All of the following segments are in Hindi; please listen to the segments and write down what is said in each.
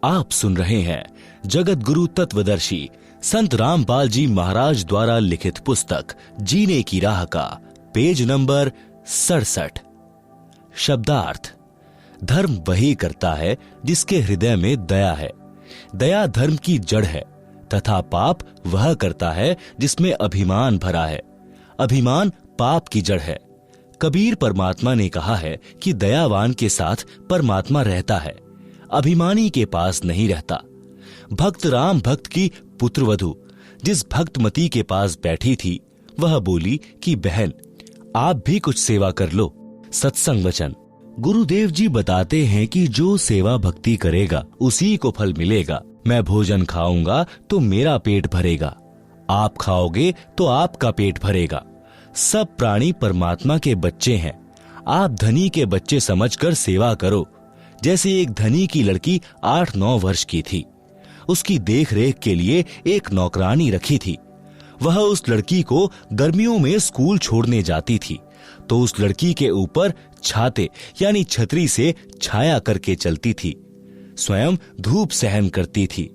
आप सुन रहे हैं जगत गुरु तत्वदर्शी संत रामपाल जी महाराज द्वारा लिखित पुस्तक जीने की राह का पेज नंबर 67। शब्दार्थ। धर्म वही करता है जिसके हृदय में दया है। दया धर्म की जड़ है तथा पाप वह करता है जिसमें अभिमान भरा है। अभिमान पाप की जड़ है। कबीर परमात्मा ने कहा है कि दयावान के साथ परमात्मा रहता है, अभिमानी के पास नहीं रहता। भक्त राम भक्त की पुत्रवधू जिस भक्तमती के पास बैठी थी वह बोली कि बहन आप भी कुछ सेवा कर लो। सत्संग वचन। गुरुदेव जी बताते हैं कि जो सेवा भक्ति करेगा उसी को फल मिलेगा। मैं भोजन खाऊंगा तो मेरा पेट भरेगा, आप खाओगे तो आपका पेट भरेगा। सब प्राणी परमात्मा के बच्चे हैं। आप धनी के बच्चे समझकर सेवा करो। जैसे एक धनी की लड़की 8-9 वर्ष की थी, उसकी देख रेख के लिए एक नौकरानी रखी थी। वह उस लड़की को गर्मियों में स्कूल छोड़ने जाती थी तो उस लड़की के ऊपर छाते यानी छतरी से छाया करके चलती थी। स्वयं धूप सहन करती थी,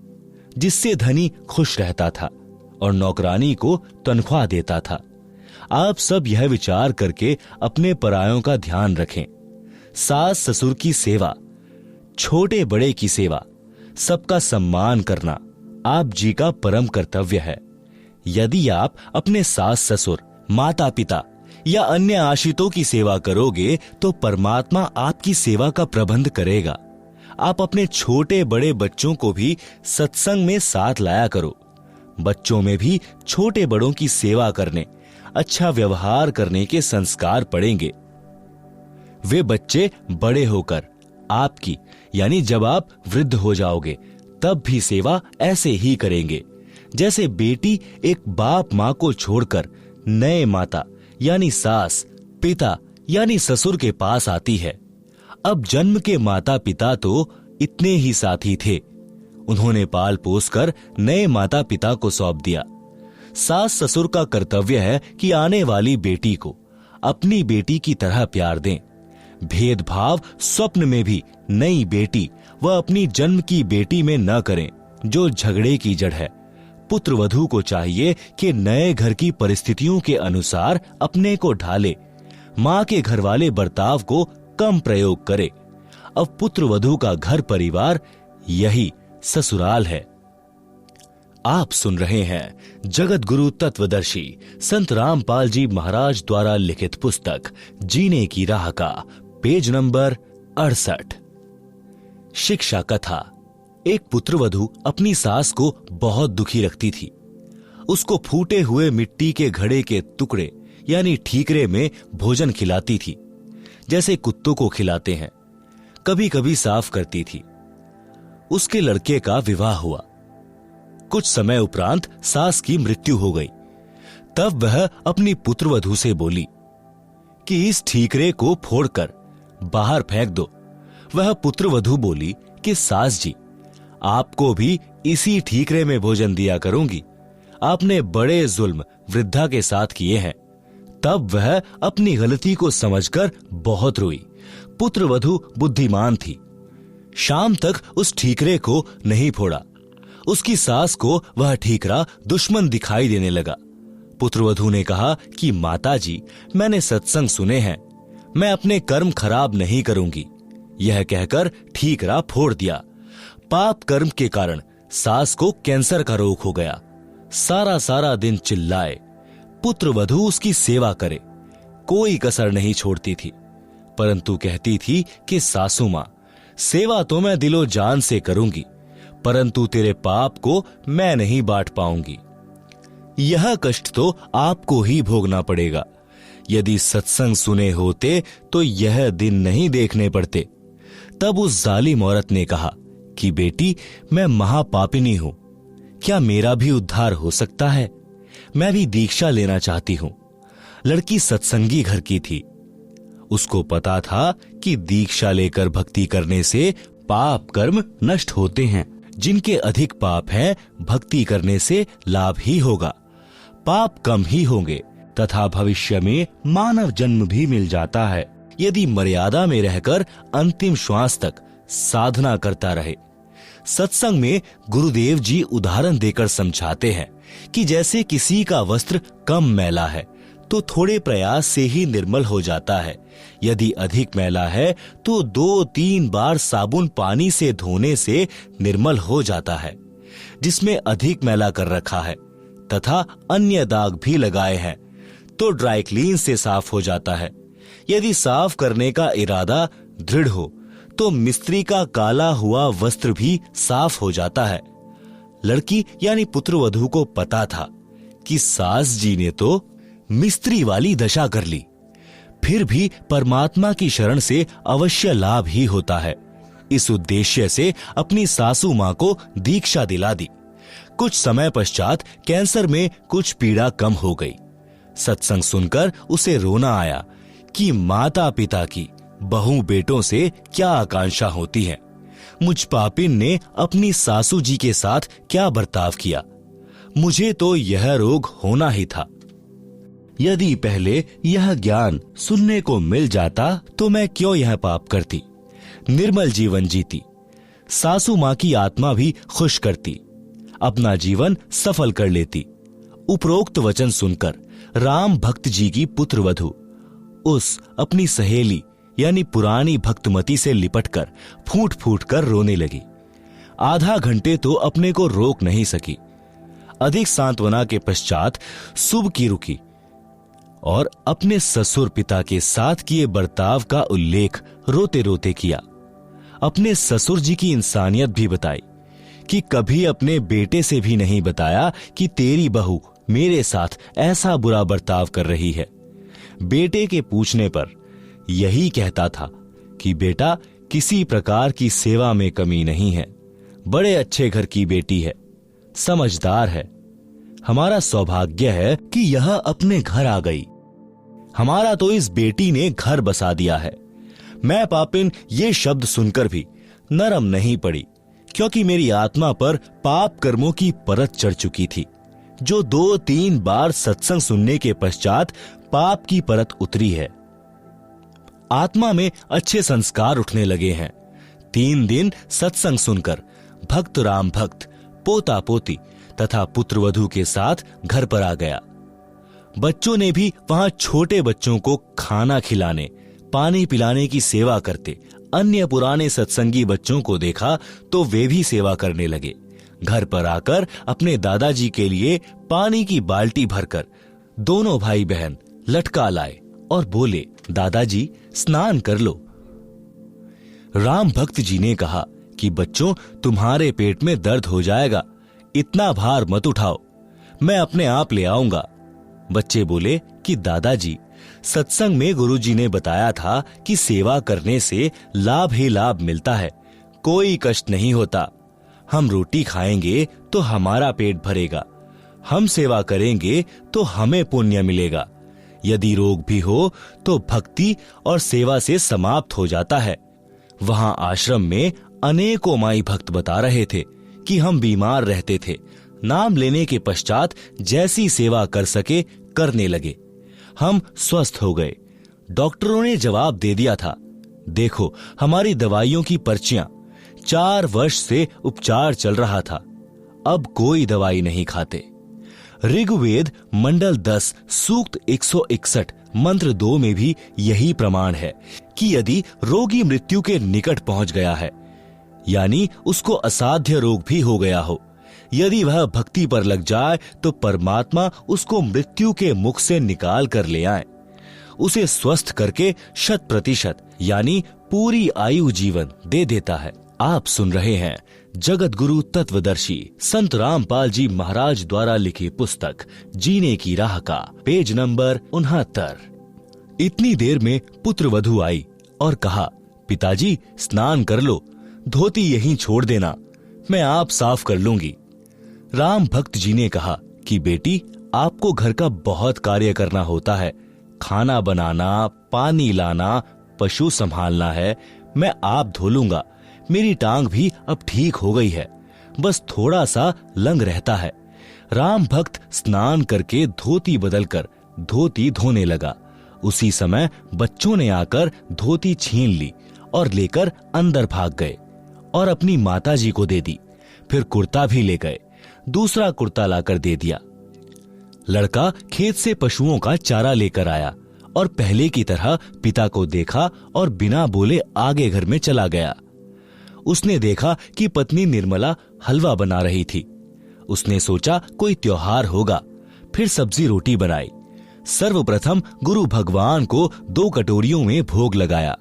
जिससे धनी खुश रहता था और नौकरानी को तनख्वाह देता था। आप सब यह विचार करके अपने परायों का ध्यान रखें। सास ससुर की सेवा, छोटे बड़े की सेवा, सबका सम्मान करना आप जी का परम कर्तव्य है। यदि आप अपने सास ससुर, माता पिता या अन्य आश्रितों की सेवा करोगे तो परमात्मा आपकी सेवा का प्रबंध करेगा। आप अपने छोटे बड़े बच्चों को भी सत्संग में साथ लाया करो। बच्चों में भी छोटे बड़ों की सेवा करने, अच्छा व्यवहार करने के संस्कार पड़ेंगे। वे बच्चे बड़े होकर आपकी यानी जब आप वृद्ध हो जाओगे तब भी सेवा ऐसे ही करेंगे जैसे बेटी एक बाप माँ को छोड़कर नए माता यानी सास पिता यानी ससुर के पास आती है। अब जन्म के माता पिता तो इतने ही साथी थे, उन्होंने पाल पोस कर नए माता पिता को सौंप दिया। सास ससुर का कर्तव्य है कि आने वाली बेटी को अपनी बेटी की तरह प्यार दें। भेदभाव स्वप्न में भी नई बेटी व अपनी जन्म की बेटी में न करें, जो झगड़े की जड़ है। पुत्र वधू को चाहिए कि नए घर की परिस्थितियों के अनुसार अपने को ढाले, मां के घर वाले बर्ताव को कम प्रयोग करे। अब पुत्र वधू का घर परिवार यही ससुराल है। आप सुन रहे हैं जगत गुरु तत्वदर्शी संत रामपाल जी महाराज द्वारा लिखित पुस्तक जीने की राह का पेज नंबर 68। शिक्षा कथा। एक पुत्रवधू अपनी सास को बहुत दुखी रखती थी। उसको फूटे हुए मिट्टी के घड़े के टुकड़े यानी ठीकरे में भोजन खिलाती थी, जैसे कुत्तों को खिलाते हैं। कभी कभी साफ करती थी। उसके लड़के का विवाह हुआ। कुछ समय उपरांत सास की मृत्यु हो गई। तब वह अपनी पुत्रवधू से बोली कि इस ठीकरे को फोड़कर बाहर फेंक दो। वह पुत्रवधू बोली कि सास जी, आपको भी इसी ठीकरे में भोजन दिया करूंगी। आपने बड़े जुल्म वृद्धा के साथ किए हैं। तब वह अपनी गलती को समझकर बहुत रोई। पुत्रवधू बुद्धिमान थी। शाम तक उस ठीकरे को नहीं फोड़ा। उसकी सास को वह ठीकरा दुश्मन दिखाई देने लगा। पुत्रवधू ने कहा कि माता जी, मैंने सत्संग सुने हैं, मैं अपने कर्म खराब नहीं करूंगी। यह कहकर ठीकरा फोड़ दिया। पाप कर्म के कारण सास को कैंसर का रोग हो गया। सारा दिन चिल्लाए, पुत्रवधू उसकी सेवा करे, कोई कसर नहीं छोड़ती थी, परंतु कहती थी कि सासू मां, सेवा तो मैं दिलो जान से करूंगी, परंतु तेरे पाप को मैं नहीं बांट पाऊंगी। यह कष्ट तो आपको ही भोगना पड़ेगा। यदि सत्संग सुने होते तो यह दिन नहीं देखने पड़ते। तब उस जालिम औरत ने कहा कि बेटी, मैं महापापिनी हूं, क्या मेरा भी उद्धार हो सकता है? मैं भी दीक्षा लेना चाहती हूं। लड़की सत्संगी घर की थी। उसको पता था कि दीक्षा लेकर भक्ति करने से पाप कर्म नष्ट होते हैं। जिनके अधिक पाप हैं, भक्ति करने से लाभ ही होगा। पाप कम ही होंगे तथा भविष्य में मानव जन्म भी मिल जाता है, यदि मर्यादा में रहकर अंतिम श्वास तक साधना करता रहे। सत्संग में गुरुदेव जी उदाहरण देकर समझाते हैं कि जैसे किसी का वस्त्र कम मैला है तो थोड़े प्रयास से ही निर्मल हो जाता है, यदि अधिक मैला है तो 2-3 बार साबुन पानी से धोने से निर्मल हो जाता है। जिसमें अधिक मैला कर रखा है तथा अन्य दाग भी लगाए हैं तो ड्राई क्लीन से साफ हो जाता है। यदि साफ करने का इरादा दृढ़ हो तो मिस्त्री का काला हुआ वस्त्र भी साफ हो जाता है। लड़की यानी पुत्रवधू को पता था कि सास जी ने तो मिस्त्री वाली दशा कर ली, फिर भी परमात्मा की शरण से अवश्य लाभ ही होता है। इस उद्देश्य से अपनी सासू मां को दीक्षा दिला दी। कुछ समय पश्चात कैंसर में कुछ पीड़ा कम हो गई। सत्संग सुनकर उसे रोना आया कि माता पिता की बहू बेटों से क्या आकांक्षा होती है। मुझ पापिन ने अपनी सासू जी के साथ क्या बर्ताव किया। मुझे तो यह रोग होना ही था। यदि पहले यह ज्ञान सुनने को मिल जाता तो मैं क्यों यह पाप करती, निर्मल जीवन जीती, सासू मां की आत्मा भी खुश करती, अपना जीवन सफल कर लेती। उपरोक्त वचन सुनकर राम भक्त जी की पुत्रवधू उस अपनी सहेली यानी पुरानी भक्तमती से लिपटकर फूट फूट कर रोने लगी। आधा घंटे तो अपने को रोक नहीं सकी। अधिक सांत्वना के पश्चात सुबह की रुकी और अपने ससुर पिता के साथ किए बर्ताव का उल्लेख रोते रोते किया। अपने ससुर जी की इंसानियत भी बताई कि कभी अपने बेटे से भी नहीं बताया कि तेरी बहू मेरे साथ ऐसा बुरा बर्ताव कर रही है। बेटे के पूछने पर यही कहता था कि बेटा किसी प्रकार की सेवा में कमी नहीं है, बड़े अच्छे घर की बेटी है, समझदार है। हमारा सौभाग्य है कि यह अपने घर आ गई। हमारा तो इस बेटी ने घर बसा दिया है। मैं पापिन ये शब्द सुनकर भी नरम नहीं पड़ी, क्योंकि मेरी आत्मा पर पाप कर्मों की परत चढ़ चुकी थी, जो 2-3 बार सत्संग सुनने के पश्चात पाप की परत उतरी है। आत्मा में अच्छे संस्कार उठने लगे हैं। 3 दिन सत्संग सुनकर भक्त राम भक्त पोता पोती तथा पुत्रवधू के साथ घर पर आ गया। बच्चों ने भी वहां छोटे बच्चों को खाना खिलाने पानी पिलाने की सेवा करते अन्य पुराने सत्संगी बच्चों को देखा तो वे भी सेवा करने लगे। घर पर आकर अपने दादाजी के लिए पानी की बाल्टी भरकर दोनों भाई बहन लटका लाए और बोले, दादाजी स्नान कर लो। राम भक्त जी ने कहा कि बच्चों तुम्हारे पेट में दर्द हो जाएगा, इतना भार मत उठाओ, मैं अपने आप ले आऊंगा। बच्चे बोले कि दादाजी सत्संग में गुरुजी ने बताया था कि सेवा करने से लाभ ही लाभ मिलता है, कोई कष्ट नहीं होता। हम रोटी खाएंगे तो हमारा पेट भरेगा, हम सेवा करेंगे तो हमें पुण्य मिलेगा। यदि रोग भी हो तो भक्ति और सेवा से समाप्त हो जाता है। वहां आश्रम में अनेकों माई भक्त बता रहे थे कि हम बीमार रहते थे, नाम लेने के पश्चात जैसी सेवा कर सके करने लगे, हम स्वस्थ हो गए। डॉक्टरों ने जवाब दे दिया था, देखो हमारी दवाइयों की पर्चियां, 4 वर्ष से उपचार चल रहा था, अब कोई दवाई नहीं खाते। ऋग्वेद मंडल 10 सूक्त 161 मंत्र 2 में भी यही प्रमाण है कि यदि रोगी मृत्यु के निकट पहुंच गया है, यानी उसको असाध्य रोग भी हो गया हो, यदि वह भक्ति पर लग जाए तो परमात्मा उसको मृत्यु के मुख से निकाल कर ले आए, उसे स्वस्थ करके 100% यानी पूरी आयु जीवन दे देता है। आप सुन रहे हैं जगत गुरु तत्वदर्शी संत रामपाल जी महाराज द्वारा लिखी पुस्तक जीने की राह का पेज नंबर 69। इतनी देर में पुत्रवधू आई और कहा, पिताजी स्नान कर लो, धोती यहीं छोड़ देना, मैं आप साफ कर लूंगी। राम भक्त जी ने कहा कि बेटी आपको घर का बहुत कार्य करना होता है, खाना बनाना, पानी लाना, पशु संभालना है, मैं आप धो लूंगा। मेरी टांग भी अब ठीक हो गई है, बस थोड़ा सा लंग रहता है। राम भक्त स्नान करके धोती बदलकर धोती धोने लगा। उसी समय बच्चों ने आकर धोती छीन ली और लेकर अंदर भाग गए और अपनी माताजी को दे दी। फिर कुर्ता भी ले गए, दूसरा कुर्ता लाकर दे दिया। लड़का खेत से पशुओं का चारा लेकर आया और पहले की तरह पिता को देखा और बिना बोले आगे घर में चला गया। उसने देखा कि पत्नी निर्मला हलवा बना रही थी। उसने सोचा कोई त्योहार होगा, फिर सब्जी रोटी बनाई। सर्वप्रथम गुरु भगवान को 2 कटोरियों में भोग लगाया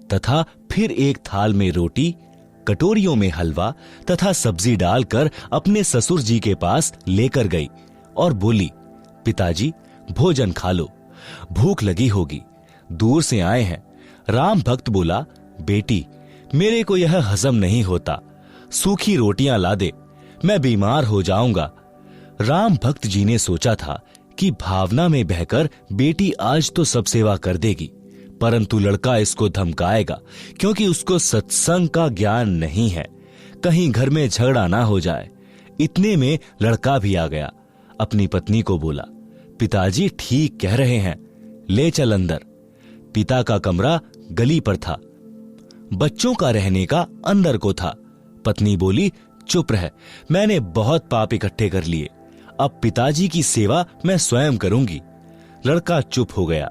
तथा फिर एक थाल में रोटी, कटोरियों में हलवा तथा सब्जी डालकर अपने ससुर जी के पास लेकर गई और बोली, पिताजी भोजन खा लो, भूख लगी होगी, दूर से आए हैं। राम भक्त बोला, बेटी मेरे को यह हजम नहीं होता, सूखी रोटियां ला दे, मैं बीमार हो जाऊंगा। राम भक्त जी ने सोचा था कि भावना में बहकर बेटी आज तो सब सेवा कर देगी, परंतु लड़का इसको धमकाएगा क्योंकि उसको सत्संग का ज्ञान नहीं है, कहीं घर में झगड़ा ना हो जाए। इतने में लड़का भी आ गया। अपनी पत्नी को बोला, पिताजी ठीक कह रहे हैं, ले चल अंदर। पिता का कमरा गली पर था, बच्चों का रहने का अंदर को था। पत्नी बोली, चुप रह, मैंने बहुत पाप इकट्ठे कर लिए, अब पिताजी की सेवा मैं स्वयं करूंगी। लड़का चुप हो गया।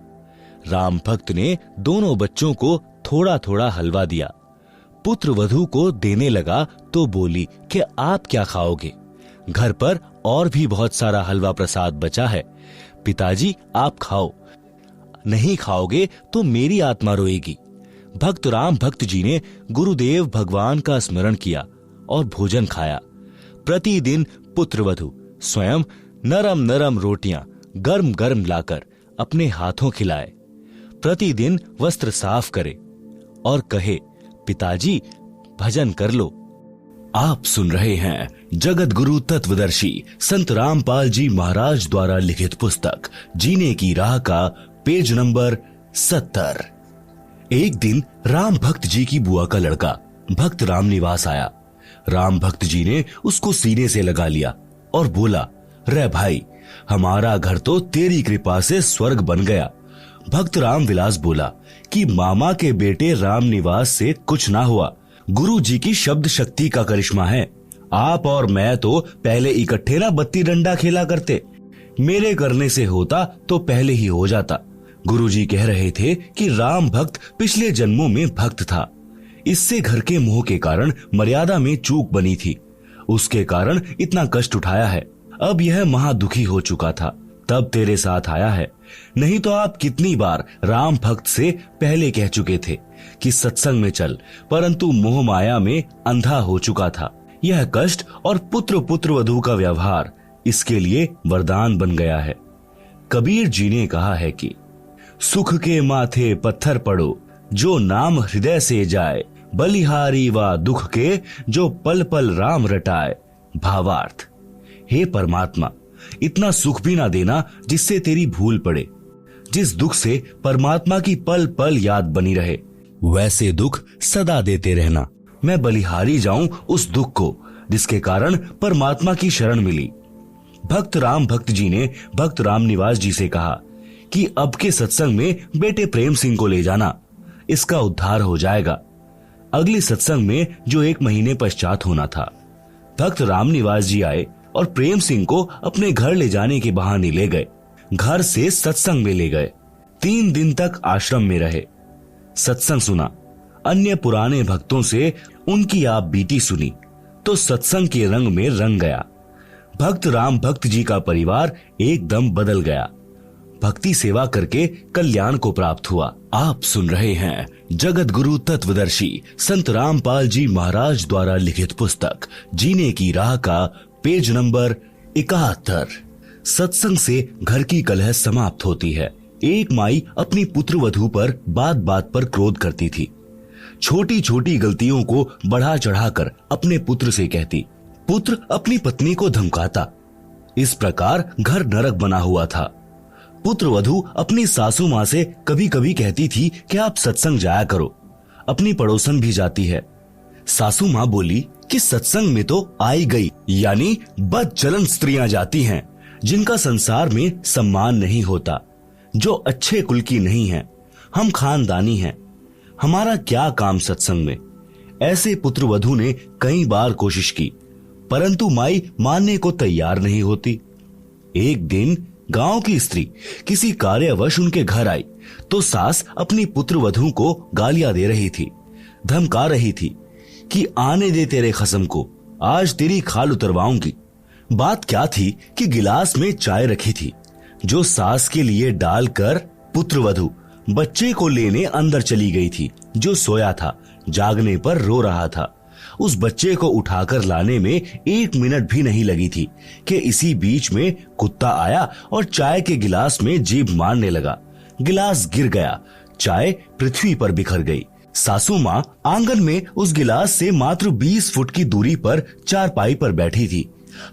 राम भक्त ने दोनों बच्चों को थोड़ा थोड़ा हलवा दिया। पुत्र वधू को देने लगा तो बोली कि आप क्या खाओगे, घर पर और भी बहुत सारा हलवा प्रसाद बचा है, पिताजी आप खाओ, नहीं खाओगे तो मेरी आत्मा रोएगी। भक्त राम भक्त जी ने गुरुदेव भगवान का स्मरण किया और भोजन खाया। प्रतिदिन पुत्र वधू स्वयं नरम नरम रोटियां गर्म गर्म लाकर अपने हाथों खिलाए, प्रतिदिन वस्त्र साफ करे और कहे, पिताजी भजन कर लो। आप सुन रहे हैं जगत गुरु तत्वदर्शी संत रामपाल जी महाराज द्वारा लिखित पुस्तक जीने की राह का पेज नंबर 70। एक दिन राम भक्त जी की बुआ का लड़का भक्त राम निवास आया। राम भक्त जी ने उसको सीने से लगा लिया और बोला, रे भाई हमारा घर तो तेरी कृपा से स्वर्ग बन गया। भक्त राम विलास बोला कि मामा के बेटे राम निवास से कुछ ना हुआ, गुरु जी की शब्द शक्ति का करिश्मा है। आप और मैं तो पहले इकट्ठे ना बत्ती डंडा खेला करते, मेरे करने से होता तो पहले ही हो जाता। गुरु जी कह रहे थे कि राम भक्त पिछले जन्मों में भक्त था, इससे घर के मोह के कारण मर्यादा में चूक बनी थी, उसके कारण इतना कष्ट उठाया है। अब यह महादुखी हो चुका था, तब तेरे साथ आया है, नहीं तो आप कितनी बार राम भक्त से पहले कह चुके थे कि सत्संग में चल, परंतु मोह माया में अंधा हो चुका था। यह कष्ट और पुत्र वधू का व्यवहार इसके लिए वरदान बन गया है। कबीर जी ने कहा है कि सुख के माथे पत्थर पड़ो, जो नाम हृदय से जाए, बलिहारी व दुख के जो पल पल राम रटाए। भावार्थ, हे परमात्मा, इतना सुख भी ना देना जिससे तेरी भूल पड़े, जिस दुख से परमात्मा की पल पल याद बनी रहे, वैसे दुख सदा देते रहना। मैं बलिहारी जाऊं उस दुख को जिसके कारण परमात्मा की शरण मिली। भक्त राम भक्त जी ने भक्त राम निवास जी से कहा कि अब के सत्संग में बेटे प्रेम सिंह को ले जाना, इसका उद्धार हो जाएगा। अगले सत्संग में जो 1 महीने पश्चात होना था, भक्त राम निवास जी आए और प्रेम सिंह को अपने घर ले जाने के बहाने ले गए। घर से सत्संग में ले गए। 3 दिन तक आश्रम में रहे, सत्संग सुना, अन्य पुराने भक्तों से उनकी आप बीती सुनी तो सत्संग के रंग में रंग गया। भक्त राम भक्त जी का परिवार एकदम बदल गया। भक्ति सेवा करके कल्याण को प्राप्त हुआ। आप सुन रहे हैं जगत गुरु तत्वदर्शी संत रामपाल जी महाराज द्वारा लिखित पुस्तक जीने की राह का पेज नंबर 71। सत्संग से घर की कलह समाप्त होती है। एक माई अपनी पुत्र वधू पर बात बात पर क्रोध करती थी। छोटी छोटी गलतियों को बढ़ा चढ़ाकर अपने पुत्र से कहती, पुत्र अपनी पत्नी को धमकाता। इस प्रकार घर नरक बना हुआ था। पुत्र वधू अपनी सासू माँ से कभी कभी कहती थी कि आप सत्संग जाया करो, अपनी पड़ोसन भी जाती है। सासू माँ बोली कि सत्संग में तो आई गई, यानी बदचलन स्त्रियां जाती हैं, जिनका संसार में सम्मान नहीं होता, जो अच्छे कुल की नहीं है। हम खानदानी हैं, हमारा क्या काम सत्संग में। ऐसे पुत्रवधू ने कई बार कोशिश की, परंतु माई मानने को तैयार नहीं होती। एक दिन गांव की स्त्री किसी कार्यवश उनके घर आई तो सास अपनी पुत्रवधू को गालियां दे रही थी, धमका रही थी कि आने दे तेरे खसम को, आज तेरी खाल उतरवाऊंगी। बात क्या थी कि गिलास में चाय रखी थी, जो सास के लिए डालकर पुत्रवधू बच्चे को लेने अंदर चली गई थी, जो सोया था, जागने पर रो रहा था। उस बच्चे को उठाकर लाने में 1 मिनट भी नहीं लगी थी कि इसी बीच में कुत्ता आया और चाय के गिलास में जीभ मारने लगा। गिलास गिर गया, चाय पृथ्वी पर बिखर गई। सासू माँ आंगन में उस गिलास से मात्र 20 फुट की दूरी पर चारपाई पर बैठी थी।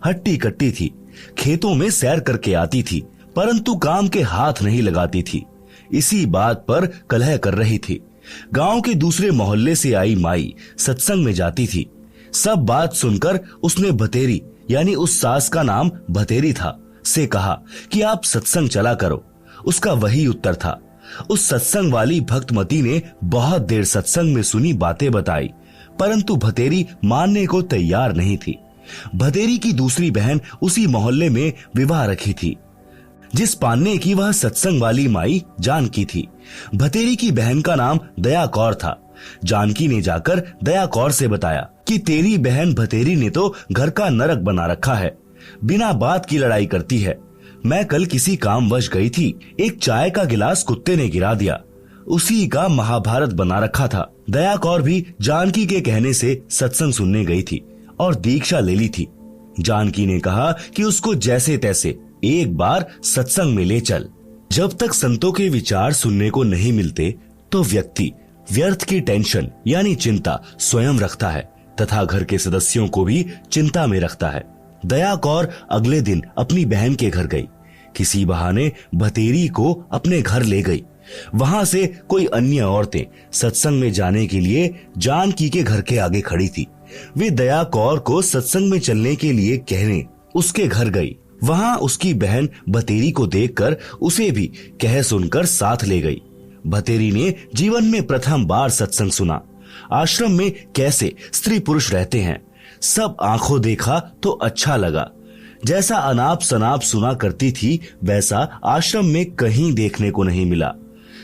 हट्टी कट्टी थी, खेतों में सैर करके आती थी, परंतु काम के हाथ नहीं लगाती थी। इसी बात पर कलह कर रही थी। गांव के दूसरे मोहल्ले से आई माई सत्संग में जाती थी। सब बात सुनकर उसने भतेरी, यानी उस सास का नाम भतेरी था, से कहा कि आप सत्संग चला करो। उसका वही उत्तर था। उस सत्संग वाली भक्तमती ने बहुत देर सत्संग में सुनी बातें बताई, परंतु भतेरी मानने को तैयार नहीं थी। भतेरी की दूसरी बहन उसी मोहल्ले में विवाह रखी थी, जिस पान्ने की वह सत्संग वाली माई जानकी थी। भतेरी की बहन का नाम दया कौर था। जानकी ने जाकर दया कौर से बताया कि तेरी बहन भतेरी ने तो घर का नरक बना रखा है, बिना बात की लड़ाई करती है। मैं कल किसी कामवश गई थी, एक चाय का गिलास कुत्ते ने गिरा दिया, उसी का महाभारत बना रखा था। दया कौर भी जानकी के कहने से सत्संग सुनने गई थी और दीक्षा ले ली थी। जानकी ने कहा कि उसको जैसे तैसे एक बार सत्संग में ले चल। जब तक संतों के विचार सुनने को नहीं मिलते तो व्यक्ति व्यर्थ की टेंशन यानी चिंता स्वयं रखता है तथा घर के सदस्यों को भी चिंता में रखता है। दया कौर अगले दिन अपनी बहन के घर गई। किसी बहाने भतेरी को अपने घर ले गई। वहां से कोई अन्य औरतें सत्संग में जाने के लिए जानकी के घर के आगे खड़ी थी। वे दया कौर को सत्संग में चलने के लिए कहने उसके घर गई। वहां उसकी बहन भतेरी को देखकर उसे भी कह सुनकर साथ ले गई। भतेरी ने जीवन में प्रथम बार सत्संग सुना। आश्रम में कैसे स्त्री पुरुष रहते हैं, सब आंखों देखा तो अच्छा लगा। जैसा अनाप शनाप सुना करती थी वैसा आश्रम में कहीं देखने को नहीं मिला।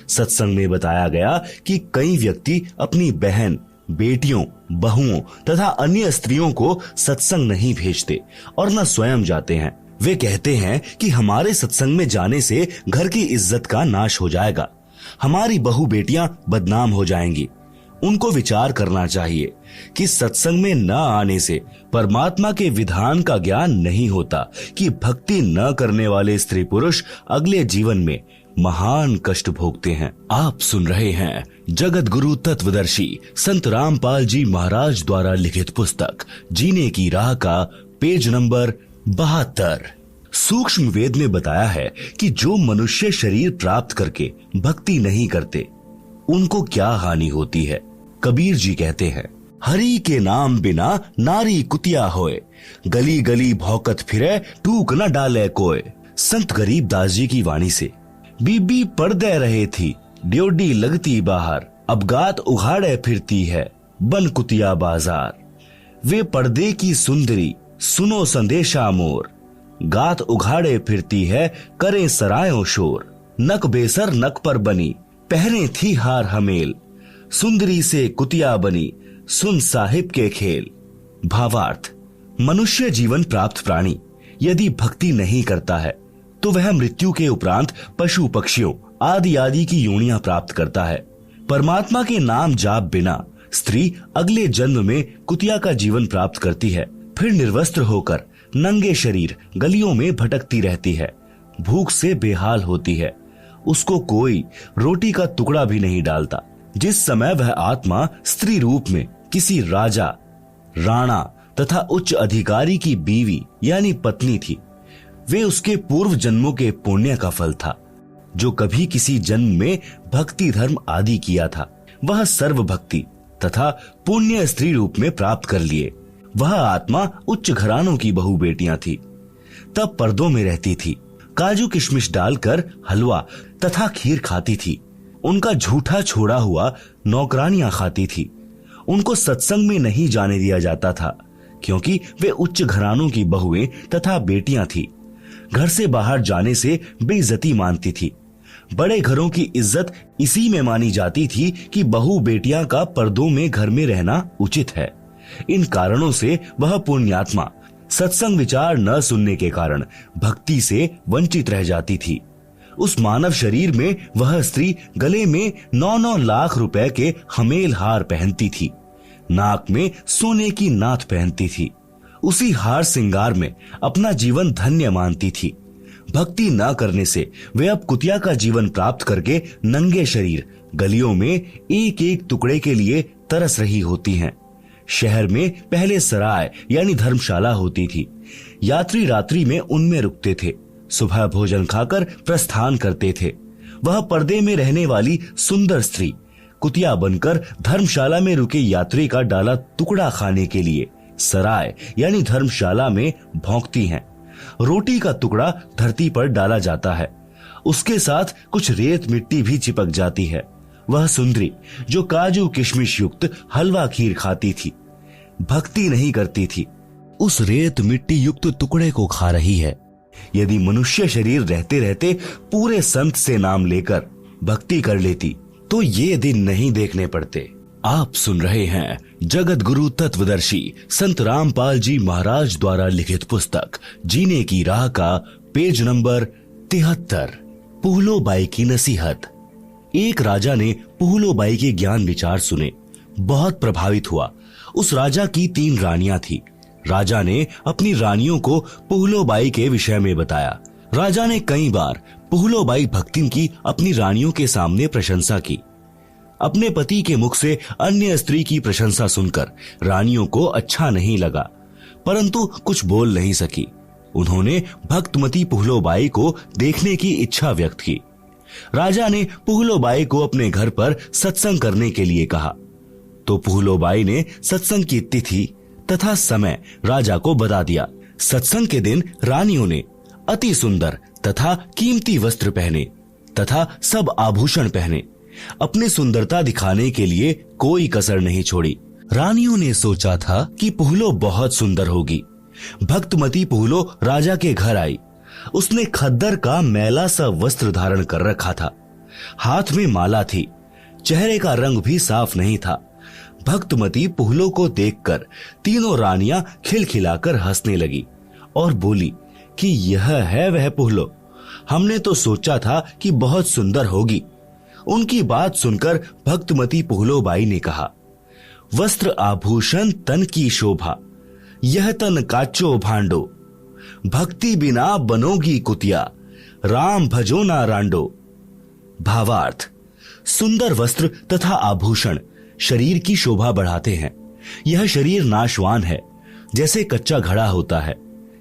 सत्संग में बताया गया कि कई व्यक्ति अपनी बहन, बेटियों, बहुओं तथा अन्य स्त्रियों को सत्संग नहीं भेजते और न स्वयं जाते हैं। वे कहते हैं कि हमारे सत्संग में जाने से घर की इज्जत का नाश हो जाएगा, हमारी बहू बेटियां बदनाम हो जाएंगी। उनको विचार करना चाहिए कि सत्संग में न आने से परमात्मा के विधान का ज्ञान नहीं होता कि भक्ति न करने वाले स्त्री पुरुष अगले जीवन में महान कष्ट भोगते हैं। आप सुन रहे हैं जगत गुरु तत्वदर्शी संत रामपाल जी महाराज द्वारा लिखित पुस्तक जीने की राह का पेज नंबर 72। सूक्ष्म वेद में बताया है कि जो मनुष्य शरीर प्राप्त करके भक्ति नहीं करते उनको क्या हानि होती है। कबीर जी कहते हैं, हरि के नाम बिना नारी कुतिया होए, गली गली भौकत फिरे टूक न डाले कोय। संत गरीबदास जी की वाणी से। बीबी पर्दे रहे थी, ड्योडी लगती बाहर, अब गात उघाड़े फिरती है, बन कुतिया बाजार। वे पर्दे की सुंदरी, सुनो संदेशा मोर, गात उघाड़े फिरती है, करे सरायों शोर। नक बेसर नक पर बनी, पहने थी हार हमेल, सुंदरी से कुतिया बनी, सुन साहिब के खेल। भावार्थ, मनुष्य जीवन प्राप्त प्राणी यदि भक्ति नहीं करता है तो वह मृत्यु के उपरांत पशु पक्षियों आदि आदि की योनियां प्राप्त करता है। परमात्मा के नाम जाप बिना स्त्री अगले जन्म में कुतिया का जीवन प्राप्त करती है, फिर निर्वस्त्र होकर नंगे शरीर गलियों में भटकती रहती है, भूख से बेहाल होती है। उसको कोई रोटी का टुकड़ा भी नहीं डालता। जिस समय वह आत्मा स्त्री रूप में किसी राजा, राणा तथा उच्च अधिकारी की बीवी यानी पत्नी थी, वे उसके पूर्व जन्मों के पुण्य का फल था, जो कभी किसी जन्म में भक्ति धर्म आदि किया था, वह सर्व भक्ति तथा पुण्य स्त्री रूप में प्राप्त कर लिए। वह आत्मा उच्च घरानों की बहू बेटियां थी, तब पर्दों में रहती थी, काजू किशमिश डालकर हलवा तथा खीर खाती थी, उनका झूठा छोड़ा हुआ नौकरानियां खाती थी, उनको सत्संग में नहीं जाने दिया जाता था, क्योंकि वे उच्च घरानों की बहुएं तथा बेटियां थीं। घर से बाहर जाने से बेइज्जती मानती थी। बड़े घरों की इज्जत इसी में मानी जाती थी कि बहू बेटियां का पर्दों में घर में रहना उचित है। इन कारणों से वह पुण्यात्मा सत्संग विचार न सुनने के कारण भक्ति से वंचित रह जाती थी। उस मानव शरीर में वह स्त्री गले में 9-9 लाख रुपए के हमेल हार पहनती थी, नाक में सोने की नाथ पहनती थी। उसी हार श्रृंगार में अपना जीवन धन्य मानती थी। भक्ति न करने से वे अब कुतिया का जीवन प्राप्त करके नंगे शरीर गलियों में एक एक टुकड़े के लिए तरस रही होती हैं। शहर में पहले सराय यानी धर्मशाला होती थी। यात्री रात्रि में उनमें रुकते थे, सुबह भोजन खाकर प्रस्थान करते थे। वह पर्दे में रहने वाली सुंदर स्त्री कुतिया बनकर धर्मशाला में रुके यात्री का डाला टुकड़ा खाने के लिए सराय यानी धर्मशाला में भौंकती हैं। रोटी का टुकड़ा धरती पर डाला जाता है, उसके साथ कुछ रेत मिट्टी भी चिपक जाती है। वह सुंदरी जो काजू किशमिश युक्त हलवा खीर खाती थी, भक्ति नहीं करती थी, उस रेत मिट्टी युक्त टुकड़े को खा रही है। यदि मनुष्य शरीर रहते रहते पूरे संत से नाम लेकर भक्ति कर लेती तो ये दिन नहीं देखने पड़ते। आप सुन रहे हैं जगत गुरु तत्वदर्शी संत रामपाल जी महाराज द्वारा लिखित पुस्तक जीने की राह का पेज नंबर 73, पुहलोबाई की नसीहत। एक राजा ने पुहलोबाई के ज्ञान विचार सुने, बहुत प्रभावित हुआ। उस राजा की 3 रानियां थी। राजा ने अपनी रानियों को पुहलोबाई के विषय में बताया। राजा ने कई बार पुहलोबाई भक्तिन की अपनी रानियों के सामने प्रशंसा की। अपने पति के मुख से अन्य स्त्री की प्रशंसा सुनकर रानियों को अच्छा नहीं लगा, परंतु कुछ बोल नहीं सकी। उन्होंने भक्तमती पुहलोबाई को देखने की इच्छा व्यक्त की। राजा ने पुहलोबाई को अपने घर पर सत्संग करने के लिए कहा, तो पुहलोबाई ने सत्संग की तिथि तथा समय राजा को बता दिया। सत्संग के दिन रानियों ने अति सुंदर तथा कीमती वस्त्र पहने तथा सब आभूषण पहने। अपनी सुंदरता दिखाने के लिए कोई कसर नहीं छोड़ी। रानियों ने सोचा था कि पुहलो बहुत सुंदर होगी। भक्तमती पुहलो राजा के घर आई। उसने खद्दर का मैला सा वस्त्र धारण कर रखा था, हाथ में माला थी, चेहरे का रंग भी साफ नहीं था। भक्तमती पुहलो को देखकर तीनों रानियां खिलखिलाकर हंसने लगी और बोली कि यह है वह पुहलो, हमने तो सोचा था कि बहुत सुंदर होगी। उनकी बात सुनकर भक्तमती पुहलोबाई ने कहा, वस्त्र आभूषण तन की शोभा, यह तन काचो भांडो, भक्ति बिना बनोगी कुतिया, राम भजो ना रांडो। भावार्थ, सुंदर वस्त्र तथा आभूषण शरीर की शोभा बढ़ाते हैं। यह शरीर नाशवान है, जैसे कच्चा घड़ा होता है।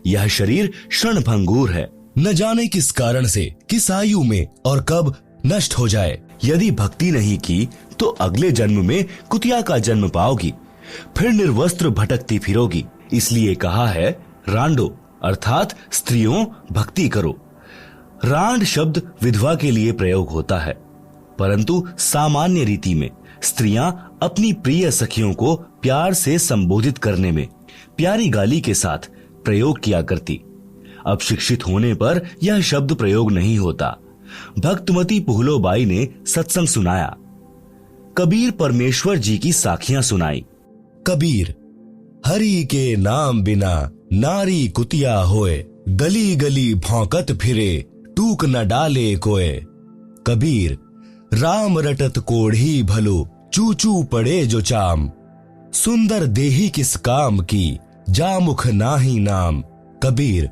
यह शरीर क्षणभंगुर है, न जाने किस कारण से, किस आयु में और कब नष्ट हो जाए। यदि भक्ति नहीं की तो अगले जन्म में कुतिया का जन्म पाओगी, फिर निर्वस्त्र भटकती फिरोगी। इसलिए कहा है रांडो, अर्थात स्त्रियों भक्ति करो। रांड शब्द विधवा के लिए प्रयोग होता है, परंतु सामान्य रीति में स्त्रियां अपनी प्रिय सखियों को प्यार से संबोधित करने में प्यारी गाली के साथ प्रयोग किया करती। अब शिक्षित होने पर यह शब्द प्रयोग नहीं होता। भक्तमती पुहलोबाई ने सत्संग सुनाया। कबीर परमेश्वर जी की साखियां सुनाई। कबीर, हरि के नाम बिना नारी कुतिया होए, गली गली भौंकत फिरे, टूक न डाले कोय। कबीर, राम रटत कोढ़ी भलो, चूचू पड़े जो चाम, सुंदर देही किस काम की, जामुख नाही नाम। कबीर,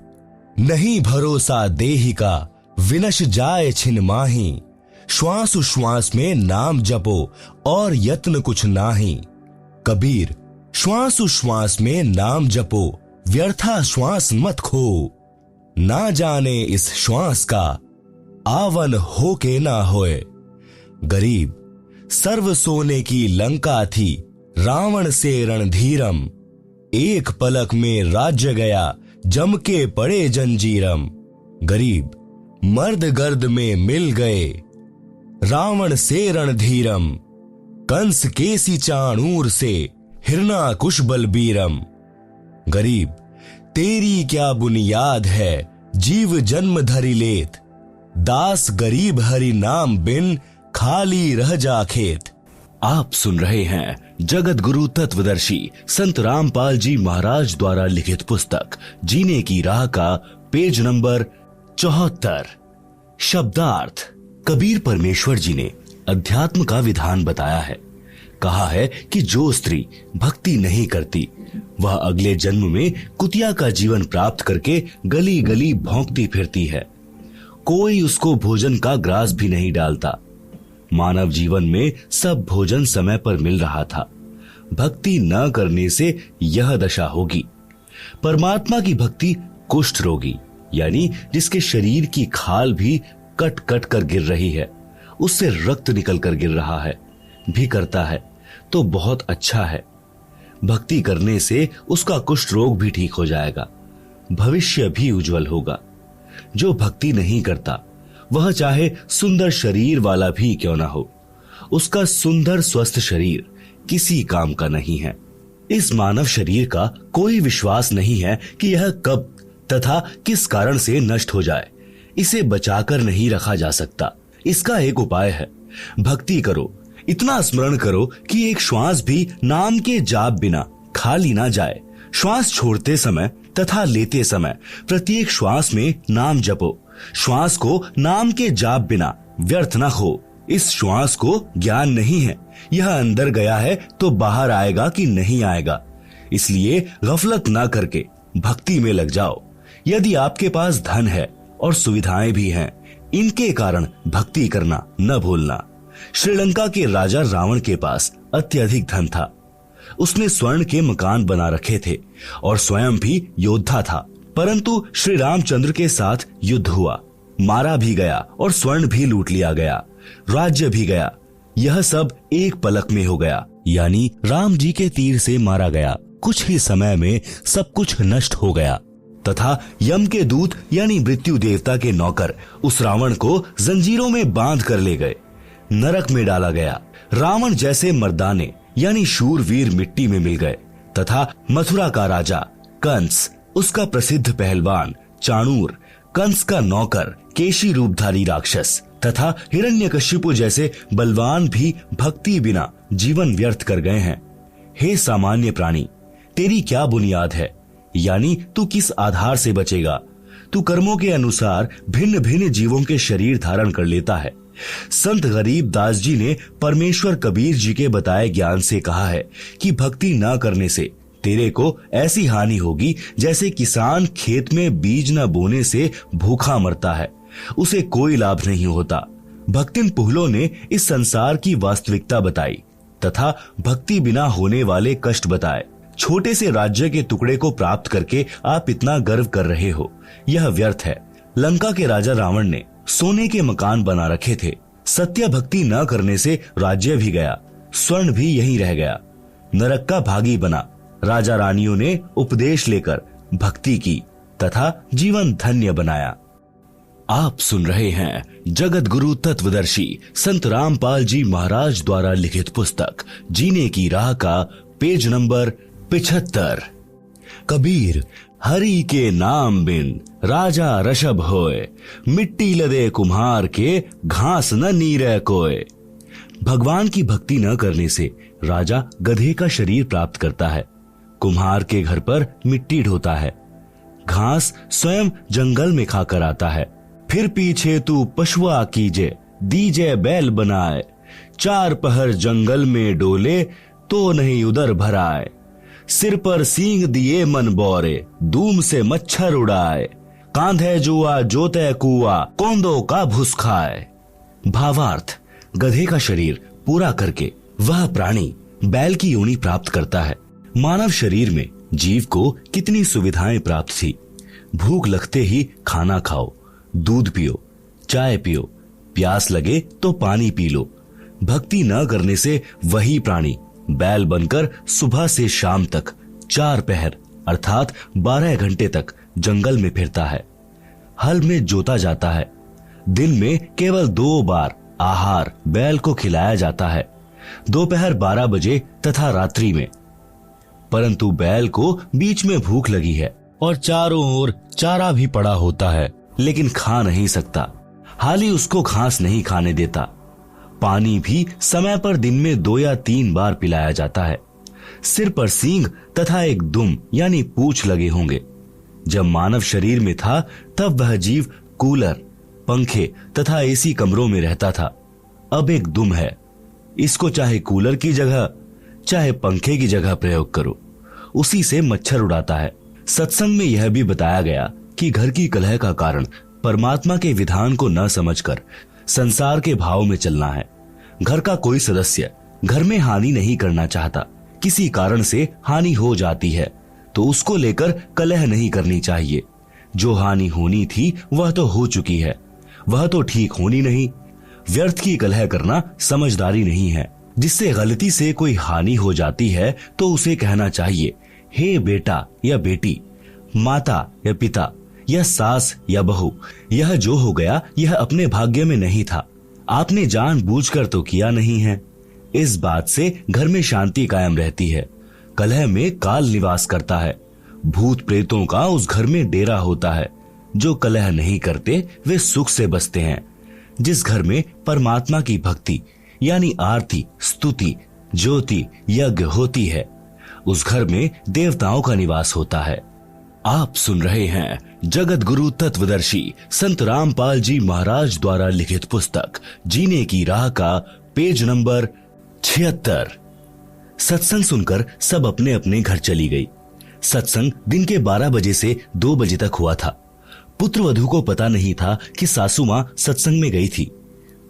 नहीं भरोसा देही का, विनश जाए छिन माही, श्वास श्वास में नाम जपो और यत्न कुछ नाही। कबीर, श्वास श्वास में नाम जपो, व्यर्था श्वास मत खो, ना जाने इस श्वास का, आवन हो के ना होए। गरीब, सर्व सोने की लंका थी, रावण से रणधीरम, एक पलक में राज्य गया, जम के पड़े जंजीरम। गरीब, मर्द गर्द में मिल गए, रावण से रणधीरम, कंस केसी चाणूर से हिरना कुश बलबीरम। गरीब तेरी क्या बुनियाद है, जीव जन्म धरि लेत। दास गरीब हरि नाम बिन, खाली रह जा खेत। आप सुन रहे हैं जगत गुरु तत्वदर्शी संत रामपाल जी महाराज द्वारा लिखित पुस्तक जीने की राह का पेज नंबर 74। शब्दार्थ। कबीर परमेश्वर जी ने अध्यात्म का विधान बताया है। कहा है कि जो स्त्री भक्ति नहीं करती वह अगले जन्म में कुतिया का जीवन प्राप्त करके गली गली भौंकती फिरती है। कोई उसको भोजन का ग्रास भी नहीं डालता। मानव जीवन में सब भोजन समय पर मिल रहा था। भक्ति न करने से यह दशा होगी। परमात्मा की भक्ति कुष्ठ रोगी यानी जिसके शरीर की खाल भी कट कट कर गिर रही है, उससे रक्त निकल कर गिर रहा है, भी करता है तो बहुत अच्छा है। भक्ति करने से उसका कुष्ठ रोग भी ठीक हो जाएगा, भविष्य भी उज्जवल होगा। जो भक्ति नहीं करता वह चाहे सुंदर शरीर वाला भी क्यों ना हो, उसका सुंदर स्वस्थ शरीर किसी काम का नहीं है। इस मानव शरीर का कोई विश्वास नहीं है कि यह कब तथा किस कारण से नष्ट हो जाए। इसे बचाकर नहीं रखा जा सकता। इसका एक उपाय है, भक्ति करो। इतना स्मरण करो कि एक श्वास भी नाम के जाप बिना खाली ना जाए। श्वास छोड़ते समय तथा लेते समय प्रत्येक श्वास में नाम जपो। श्वास को नाम के जाप बिना व्यर्थ न हो। इस श्वास को ज्ञान नहीं है, यह अंदर गया है तो बाहर आएगा कि नहीं आएगा। इसलिए गफलत ना करके भक्ति में लग जाओ। यदि आपके पास धन है और सुविधाएं भी हैं, इनके कारण भक्ति करना न भूलना। श्रीलंका के राजा रावण के पास अत्यधिक धन था। उसने स्वर्ण के मकान बना रखे थे और स्वयं भी योद्धा था। परंतु श्री रामचंद्र के साथ युद्ध हुआ, मारा भी गया और स्वर्ण भी लूट लिया गया, राज्य भी गया। यह सब एक पलक में हो गया, यानी राम जी के तीर से मारा गया। कुछ ही समय में सब कुछ नष्ट हो गया तथा यम के दूत यानी मृत्यु देवता के नौकर उस रावण को जंजीरों में बांध कर ले गए, नरक में डाला गया। रावण जैसे मर्दाने यानी शूरवीर मिट्टी में मिल गए तथा मथुरा का राजा कंस, उसका प्रसिद्ध पहलवान चाणूर, कंस का नौकर केशी रूपधारी राक्षस तथा हिरण्यकशिपु जैसे बलवान भी भक्ति बिना जीवन व्यर्थ कर गए हैं। हे सामान्य प्राणी, तेरी क्या बुनियाद है, यानी तू किस आधार से बचेगा। तू कर्मों के अनुसार भिन्न भिन्न जीवों के शरीर धारण कर लेता है। संत गरीब दास जी ने परमेश्वर कबीर जी के बताए ज्ञान से कहा है कि भक्ति न करने से तेरे को ऐसी हानि होगी जैसे किसान खेत में बीज न बोने से भूखा मरता है, उसे कोई लाभ नहीं होता। भक्तिन पुहलो ने इस संसार की वास्तविकता बताई तथा भक्ति बिना होने वाले कष्ट बताए। छोटे से राज्य के टुकड़े को प्राप्त करके आप इतना गर्व कर रहे हो, यह व्यर्थ है। लंका के राजा रावण ने सोने के मकान बना रखे थे। सत्य भक्ति न करने से राज्य भी गया, स्वर्ण भी यहीं रह गया, नरक का भागी बना। राजा रानियों ने उपदेश लेकर भक्ति की तथा जीवन धन्य बनाया। आप सुन रहे हैं जगत गुरु तत्वदर्शी संत रामपाल जी महाराज द्वारा लिखित पुस्तक जीने की राह का पेज नंबर 75। कबीर हरि के नाम बिन राजा ऋषभ होए, मिट्टी लदे कुम्हार के घास न नीरे कोय। भगवान की भक्ति न करने से राजा गधे का शरीर प्राप्त करता है, कुम्हार के घर पर मिट्टी ढोता है, घास स्वयं जंगल में खाकर आता है। फिर पीछे तू पशुआ कीजे, दीजे बैल बनाए, चार पहर जंगल में डोले तो नहीं उधर भराए। सिर पर सींग दिए मन बोरे, धूम से मच्छर उड़ाए, कांधे जुआ जोते कुआ, कोंदो का भुस खाए। भावार्थ, गधे का शरीर पूरा करके वह प्राणी बैल की योनि प्राप्त करता है। मानव शरीर में जीव को कितनी सुविधाएं प्राप्त थी। भूख लगते ही खाना खाओ, दूध पियो, चाय पियो, प्यास लगे तो पानी पी लो। भक्ति न करने से वही प्राणी बैल बनकर सुबह से शाम तक 4 पहर अर्थात 12 घंटे तक जंगल में फिरता है। हल में जोता जाता है। दिन में केवल 2 बार आहार बैल को खिलाया जाता है। दोपहर 12 बजे तथा रात्रि में। परंतु बैल को बीच में भूख लगी है और चारों ओर चारा भी पड़ा होता है, लेकिन खा नहीं सकता। हाली उसको घास नहीं खाने देता। पानी भी समय पर दिन में 2 या 3 बार पिलाया जाता है। सिर पर सींग तथा एक दुम यानी पूंछ लगे होंगे। जब मानव शरीर में था तब वह जीव कूलर, पंखे तथा एसी कमरों में रहता था। अब एक दुम है, इसको चाहे कूलर की जगह चाहे पंखे की जगह प्रयोग करो, उसी से मच्छर उड़ाता है। सत्संग में यह भी बताया गया कि घर की कलह का कारण परमात्मा के विधान को न समझकर संसार के भाव में चलना है। घर का कोई सदस्य घर में हानि नहीं करना चाहता, किसी कारण से हानि हो जाती है तो उसको लेकर कलह नहीं करनी चाहिए। जो हानि होनी थी वह तो हो चुकी है, वह तो ठीक होनी नहीं। व्यर्थ की कलह करना समझदारी नहीं है। जिससे गलती से कोई हानि हो जाती है तो उसे कहना चाहिए, हे बेटा या बेटी, माता या पिता या सास या बहू, यह जो हो गया यह अपने भाग्य में नहीं था, आपने जानबूझकर तो किया नहीं है। इस बात से घर में शांति कायम रहती है। कलह में काल निवास करता है। भूत प्रेतों का उस घर में डेरा होता है। जो कलह नहीं करते वे सुख से बसते हैं। जिस घर में परमात्मा की भक्ति यानी आरती, स्तुति, ज्योति, यज्ञ होती है, उस घर में देवताओं का निवास होता है। आप सुन रहे हैं जगत गुरु तत्वदर्शी संत रामपाल जी महाराज द्वारा लिखित पुस्तक जीने की राह का पेज नंबर 76। सत्संग सुनकर सब अपने अपने घर चली गई। सत्संग दिन के 12 बजे से 2 बजे तक हुआ था। पुत्र वधू को पता नहीं था कि सासू माँ सत्संग में गई थी।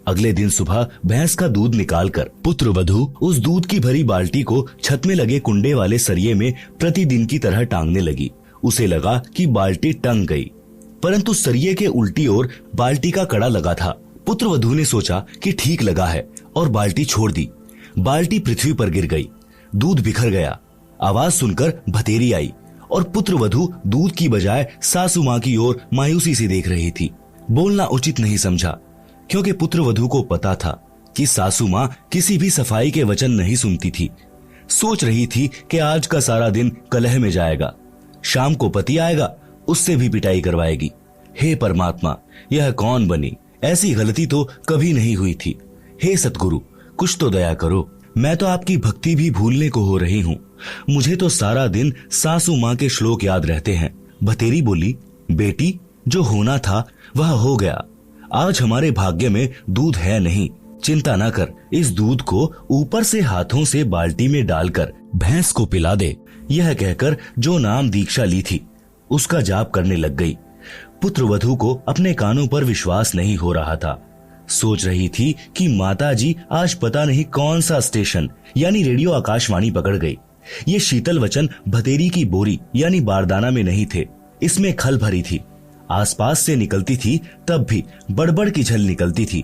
अगले दिन सुबह भैंस का दूध निकालकर पुत्र वधू उस दूध की भरी बाल्टी को छत में लगे कुंडे वाले सरिये में प्रतिदिन की तरह टांगने लगी। उसे लगा कि बाल्टी टंग गई, परंतु सरिये के उल्टी ओर बाल्टी का कड़ा लगा था। पुत्र वधू ने सोचा कि ठीक लगा है और बाल्टी छोड़ दी। बाल्टी पृथ्वी पर गिर गई, दूध बिखर गया। आवाज सुनकर भतेरी आई और पुत्र वधू दूध की बजाय सासू माँ की ओर मायूसी से देख रही थी। बोलना उचित नहीं समझा, क्योंकि पुत्र वधू को पता था कि सासू माँ किसी भी सफाई के वचन नहीं सुनती थी। सोच रही थी कि आज का सारा दिन कलह में जाएगा, शाम को पति आएगा, उससे भी पिटाई करवाएगी। हे परमात्मा, यह कौन बनी? ऐसी गलती तो कभी नहीं हुई थी। हे सतगुरु, कुछ तो दया करो। मैं तो आपकी भक्ति भी भूलने को हो रही हूँ। मुझे तो सारा दिन सासू माँ के श्लोक याद रहते हैं। भतेरी बोली, बेटी, जो होना था वह हो गया। आज हमारे भाग्य में दूध है नहीं, चिंता न कर। इस दूध को ऊपर से हाथों से बाल्टी में डालकर भैंस को पिला दे। यह कहकर जो नाम दीक्षा ली थी उसका जाप करने लग गई। पुत्र वधू को अपने कानों पर विश्वास नहीं हो रहा था। सोच रही थी कि माताजी आज पता नहीं कौन सा स्टेशन यानी रेडियो आकाशवाणी पकड़ गई। ये शीतल वचन भतेरी की बोरी यानी बारदाना में नहीं थे, इसमें खल भरी थी। आसपास से निकलती थी तब भी बड़बड़ की झल निकलती थी।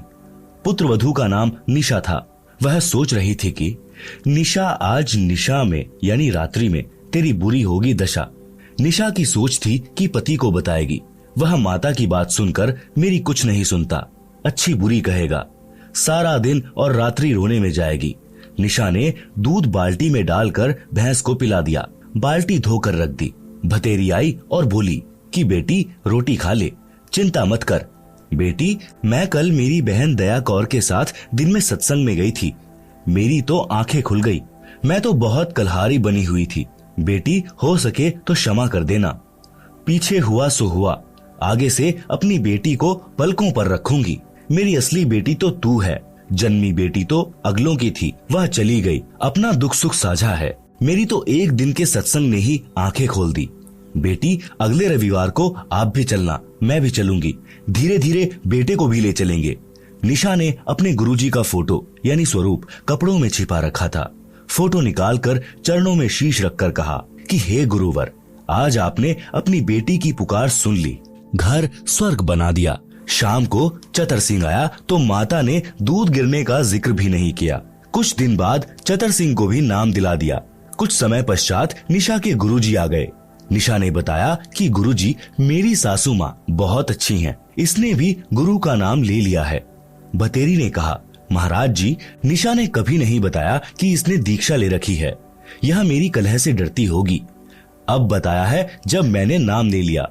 पुत्र वधू का नाम निशा था। वह सोच रही थी कि निशा, आज निशा में यानी रात्रि में तेरी बुरी होगी दशा। निशा की सोच थी कि पति को बताएगी। वह माता की बात सुनकर मेरी कुछ नहीं सुनता, अच्छी बुरी कहेगा, सारा दिन और रात्रि रोने में जाएगी। निशा ने दूध बाल्टी में डालकर भैंस को पिला दिया। बाल्टी धोकर रख दी। भतेरी आई और बोली कि बेटी, रोटी खा ले, चिंता मत कर। बेटी, मैं कल मेरी बहन दया कौर के साथ दिन में सत्संग में गई थी। मेरी तो आंखें खुल गई। मैं तो बहुत कलहारी बनी हुई थी। बेटी, हो सके तो क्षमा कर देना। पीछे हुआ सो हुआ, आगे से अपनी बेटी को पलकों पर रखूंगी। मेरी असली बेटी तो तू है। जन्मी बेटी तो अगलों की थी, वह चली गई। अपना दुख सुख साझा है। मेरी तो एक दिन के सत्संग ने ही आंखें खोल दी। बेटी, अगले रविवार को आप भी चलना, मैं भी चलूंगी। धीरे धीरे बेटे को भी ले चलेंगे। निशा ने अपने गुरुजी का फोटो यानी स्वरूप कपड़ों में छिपा रखा था। फोटो निकालकर चरणों में शीश रखकर कहा कि हे गुरुवर, आज आपने अपनी बेटी की पुकार सुन ली, घर स्वर्ग बना दिया। शाम को चतर सिंह आया तो माता ने दूध गिरने का जिक्र भी नहीं किया। कुछ दिन बाद चतर सिंह को भी नाम दिला दिया। कुछ समय पश्चात निशा के गुरुजी आ गए। निशा ने बताया कि गुरुजी, मेरी सासू माँ बहुत अच्छी हैं, इसने भी गुरु का नाम ले लिया है। भतेरी ने कहा, महाराज जी, निशा ने कभी नहीं बताया कि इसने दीक्षा ले रखी है। यह मेरी कलह से डरती होगी। अब बताया है जब मैंने नाम ले लिया।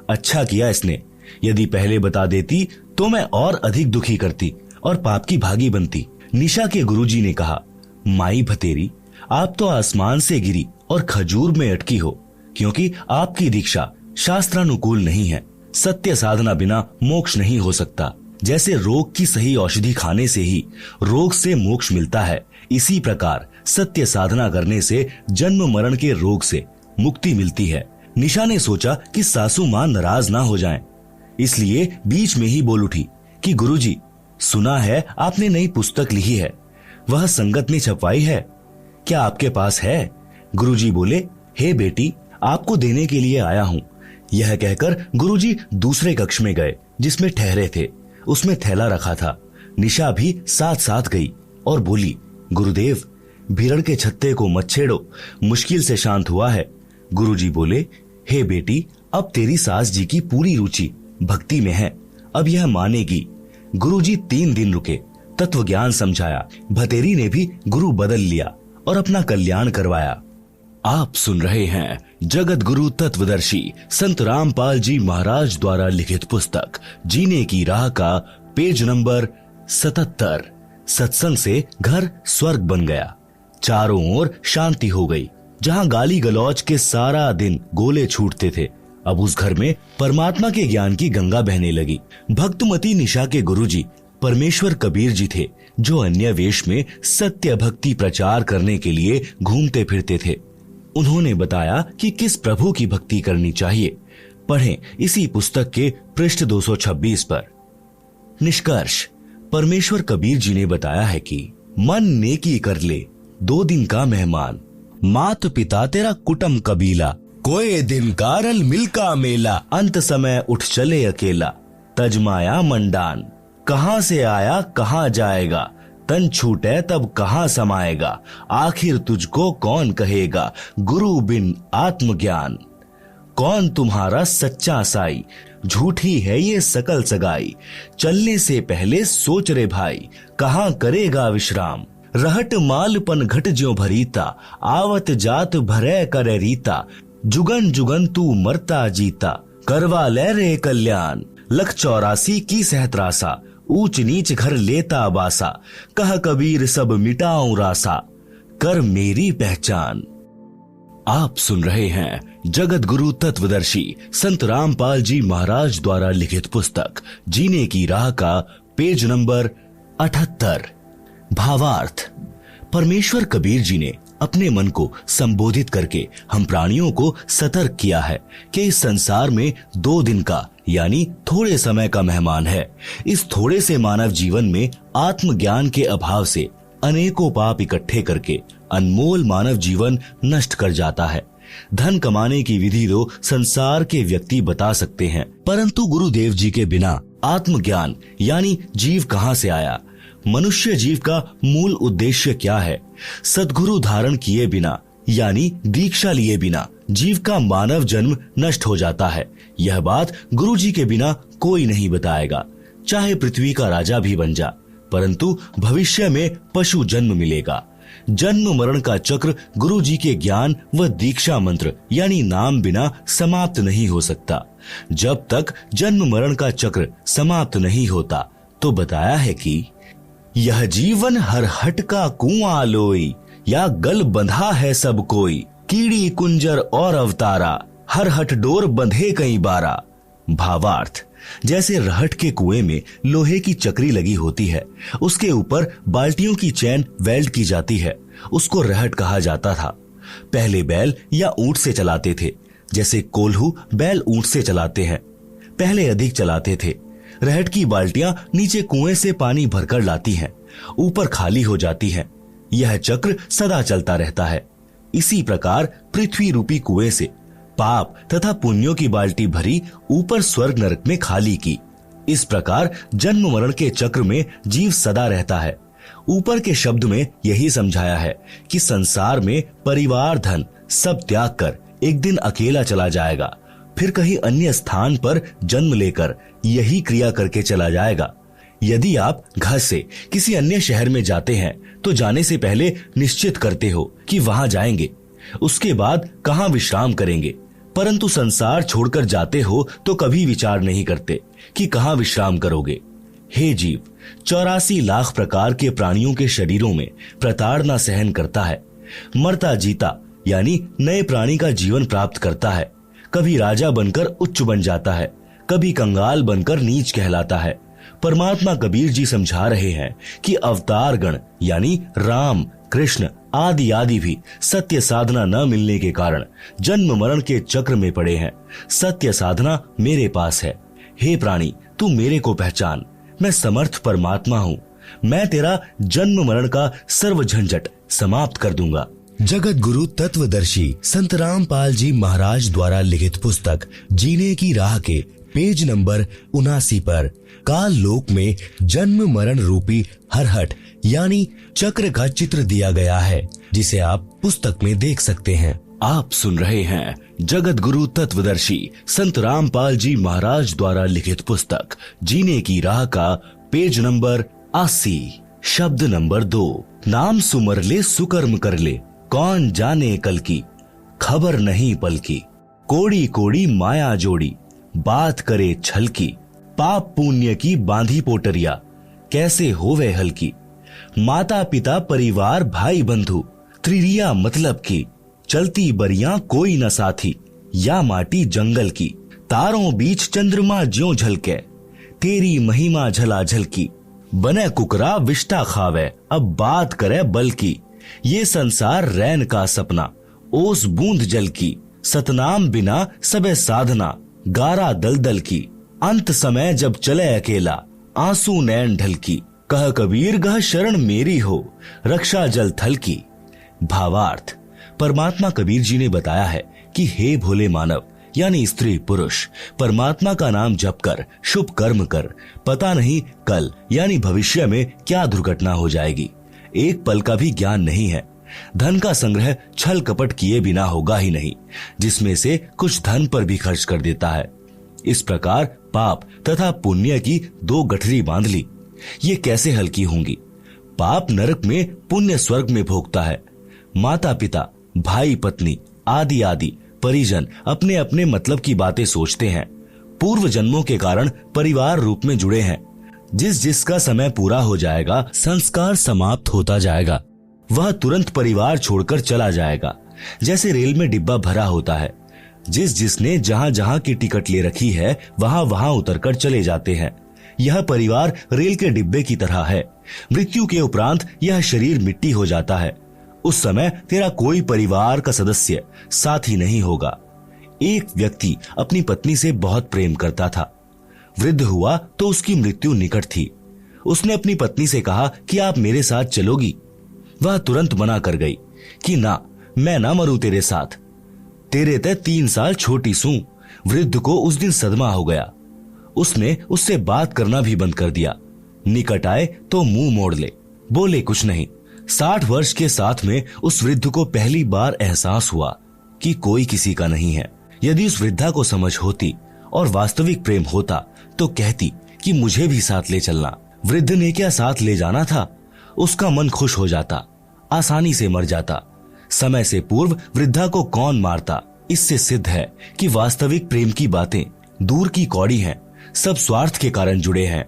अच्छा किया इसने। यदि पहले बता देती तो मैं और अधिक दुखी करती और पाप की भागी बनती। निशा के गुरुजी ने कहा, माई भतेरी, आप तो आसमान से गिरी और खजूर में अटकी हो, क्योंकि आपकी दीक्षा शास्त्रानुकूल नहीं है। सत्य साधना बिना मोक्ष नहीं हो सकता। जैसे रोग की सही औषधि खाने से ही रोग से मोक्ष मिलता है, इसी प्रकार सत्य साधना करने से जन्म मरण के रोग से मुक्ति मिलती है। निशा ने सोचा कि सासू मां नाराज ना हो जाएं, इसलिए बीच में ही बोल उठी कि गुरुजी, सुना है आपने नई पुस्तक लिखी है, वह संगत ने छपवाई है, क्या आपके पास है? गुरुजी बोले, हे बेटी, आपको देने के लिए आया हूँ। यह कहकर गुरुजी दूसरे कक्ष में गए जिसमें ठहरे थे। उसमें थैला रखा था। निशा भी साथ साथ गई और बोली, गुरुदेव, भिरण के छत्ते को मत छेड़ो, मुश्किल से शांत हुआ है। गुरुजी बोले, हे बेटी, अब तेरी सास जी की पूरी रुचि भक्ति में है, अब यह मानेगी। गुरुजी 3 दिन रुके, तत्व ज्ञान समझाया। भतेरी ने भी गुरु बदल लिया और अपना कल्याण करवाया। आप सुन रहे हैं जगत गुरु तत्वदर्शी संत रामपाल जी महाराज द्वारा लिखित पुस्तक जीने की राह का पेज नंबर 77। सत्संग से घर स्वर्ग बन गया। चारों ओर शांति हो गई। जहां गाली गलौज के सारा दिन गोले छूटते थे, अब उस घर में परमात्मा के ज्ञान की गंगा बहने लगी। भक्तमती निशा के गुरुजी परमेश्वर कबीर जी थे, जो अन्य वेश में सत्य भक्ति प्रचार करने के लिए घूमते फिरते थे। उन्होंने बताया कि किस प्रभु की भक्ति करनी चाहिए। पढ़ें इसी पुस्तक के पृष्ठ 226 पर। निष्कर्ष, परमेश्वर कबीर जी ने बताया है कि मन नेकी कर ले, 2 दिन का मेहमान, मात पिता तेरा कुटुंब कबीला, कोई दिन कारल मिलका मेला, अंत समय उठ चले अकेला, तजमाया मंडान, कहां से आया कहां जाएगा, तन छूटे तब कहां समाएगा, आखिर तुझको कौन कहेगा, गुरु बिन आत्मज्ञान, कौन तुम्हारा सच्चा साई, झूठी है ये सकल सगाई, चलने से पहले सोच रे भाई, कहां करेगा विश्राम, रहट मालपन घट ज्यों भरीता, आवत जात भरे करे रीता, जुगन जुगन तू मरता जीता, करवा ले रे कल्याण, लख 84 की सहत्रासा, ऊंच नीच घर लेता बासा, कह कबीर सब मिटाऊं रासा, कर मेरी पहचान। आप सुन रहे हैं जगत गुरु तत्वदर्शी संत रामपाल जी महाराज द्वारा लिखित पुस्तक जीने की राह का पेज नंबर 78। भावार्थ, परमेश्वर कबीर जी ने अपने मन को संबोधित करके हम प्राणियों को सतर्क किया है कि इस संसार में 2 दिन का यानी थोड़े समय का मेहमान है। इस थोड़े से मानव जीवन में आत्मज्ञान के अभाव से अनेकों पाप इकट्ठे करके अनमोल मानव जीवन नष्ट कर जाता है। धन कमाने की विधि तो संसार के व्यक्ति बता सकते हैं, परंतु गुरुदेव जी के बिना आत्मज्ञान यानी जीव कहां से आया, मनुष्य जीव का मूल उद्देश्य क्या है, सद्गुरु धारण किए बिना यानी दीक्षा लिए बिना जीव का मानव जन्म नष्ट हो जाता है। यह बात गुरु जी के बिना कोई नहीं बताएगा। चाहे पृथ्वी का राजा भी बन जा, परंतु भविष्य में पशु जन्म मिलेगा। जन्म मरण का चक्र गुरु जी के ज्ञान व दीक्षा मंत्र यानी नाम बिना समाप्त नहीं हो सकता। जब तक जन्म मरण का चक्र समाप्त नहीं होता, तो बताया है कि यह जीवन हर हट का कुआं लोई, या गल बंधा है सब कोई, कीड़ी कुंजर और अवतारा, हर हट डोर बंधे कई बारा। भावार्थ, जैसे रहट के कुएं में लोहे की चक्री लगी होती है, उसके ऊपर बाल्टियों की चैन वेल्ड की जाती है, उसको रहट कहा जाता था। पहले बैल या ऊंट से चलाते थे, जैसे कोल्हू बैल ऊंट से चलाते हैं, पहले अधिक चलाते थे। रहट की बाल्टियां नीचे कुएं से पानी भरकर लाती हैं, ऊपर खाली हो जाती हैं। यह चक्र सदा चलता रहता है। इसी प्रकार पृथ्वी रूपी कुएं से पाप तथा पुण्यों की बाल्टी भरी ऊपर स्वर्ग नरक में खाली की। इस प्रकार जन्म मरण के चक्र में जीव सदा रहता है। ऊपर के शब्द में यही समझाया है कि संसार में परिवार धन सब त्याग कर एक दिन अकेला चला जाएगा, फिर कहीं अन्य स्थान पर जन्म लेकर यही क्रिया करके चला जाएगा। यदि आप घर से किसी अन्य शहर में जाते हैं तो जाने से पहले निश्चित करते हो कि वहां जाएंगे, उसके बाद कहां विश्राम करेंगे, परंतु संसार छोड़कर जाते हो तो कभी विचार नहीं करते कि कहां विश्राम करोगे। हे जीव, 84 लाख प्रकार के प्राणियों के शरीरों में प्रताड़ना सहन करता है, मरता जीता यानी नए प्राणी का जीवन प्राप्त करता है। कभी राजा बनकर उच्च बन जाता है, कभी कंगाल बनकर नीच कहलाता है। परमात्मा कबीर जी समझा रहे हैं कि अवतार गण यानी राम, कृष्ण आदि आदि भी सत्य साधना न मिलने के कारण जन्म मरण के चक्र में पड़े हैं। सत्य साधना मेरे पास है। हे प्राणी, तू मेरे को पहचान। मैं समर्थ परमात्मा हूँ। मैं तेरा जन्म मरण का सर्व झंझट समाप्त कर दूंगा। जगत गुरु तत्वदर्शी संत रामपाल जी महाराज द्वारा लिखित पुस्तक जीने की राह के पेज नंबर 79 पर काल लोक में जन्म मरण रूपी हरहट यानी चक्र का चित्र दिया गया है, जिसे आप पुस्तक में देख सकते हैं। आप सुन रहे हैं जगत गुरु तत्वदर्शी संत रामपाल जी महाराज द्वारा लिखित पुस्तक जीने की राह का पेज नंबर 80, शब्द नंबर 2। नाम सुमर ले सुकर्म कर ले, कौन जाने कल की, खबर नहीं पल की। कोड़ी कोड़ी माया जोड़ी, बात करे छल की। पाप पुण्य की बांधी पोटरिया, कैसे होवे हल्की। माता पिता परिवार भाई बंधु, त्रिरिया मतलब की। चलती बरियां कोई न साथी, या माटी जंगल की। तारों बीच चंद्रमा ज्यों झलके, तेरी महिमा झला झलकी। बने कुकरा विष्टा खावे, अब बात करे बल की। ये संसार रैन का सपना, ओस बूंद जल की। सतनाम बिना सबे साधना, गारा दलदल की। अंत समय जब चले अकेला, आंसू नैन ढल की। कह कबीर गह शरण मेरी हो, रक्षा जल थल की। भावार्थ, परमात्मा कबीर जी ने बताया है कि हे भोले मानव यानी स्त्री पुरुष, परमात्मा का नाम जप कर शुभ कर्म कर। पता नहीं कल यानी भविष्य में क्या दुर्घटना हो जाएगी। एक पल का भी ज्ञान नहीं है। धन का संग्रह छल कपट किए बिना होगा ही नहीं, जिसमें से कुछ धन पर भी खर्च कर देता है। इस प्रकार पाप तथा पुण्य की दो गठरी बांध ली, ये कैसे हल्की होंगी। पाप नरक में, पुण्य स्वर्ग में भोगता है। माता पिता, भाई पत्नी आदि आदि परिजन अपने अपने मतलब की बातें सोचते हैं। पूर्व जन्मों के कारण परिवार रूप में जुड़े हैं। जिस जिसका समय पूरा हो जाएगा, संस्कार समाप्त होता जाएगा, वह तुरंत परिवार छोड़कर चला जाएगा। जैसे रेल में डिब्बा भरा होता है, जिस जिसने जहां जहां की टिकट ले रखी है वहां वहां उतरकर चले जाते हैं। यह परिवार रेल के डिब्बे की तरह है। मृत्यु के उपरांत यह शरीर मिट्टी हो जाता है। उस समय तेरा कोई परिवार का सदस्य साथी नहीं होगा। एक व्यक्ति अपनी पत्नी से बहुत प्रेम करता था। वृद्ध हुआ तो उसकी मृत्यु निकट थी। उसने अपनी पत्नी से कहा कि आप मेरे साथ चलोगी। वह तुरंत मना कर गई कि ना, मैं ना मरूं तेरे साथ, तेरे ते 3 साल छोटी सूं। वृद्ध को उस दिन सदमा हो गया। उसने उससे बात करना भी बंद कर दिया। निकट आए तो मुंह मोड़ ले, बोले कुछ नहीं। 60 वर्ष के साथ में उस वृद्ध को पहली बार एहसास हुआ कि कोई किसी का नहीं है। यदि उस वृद्धा को समझ होती और वास्तविक प्रेम होता तो कहती कि मुझे भी साथ ले चलना। वृद्ध ने क्या साथ ले जाना था, उसका मन खुश हो जाता, आसानी से मर जाता। समय से पूर्व वृद्धा को कौन मारता। इससे सिद्ध है कि वास्तविक प्रेम की बातें दूर की कौड़ी हैं, सब स्वार्थ के कारण जुड़े हैं।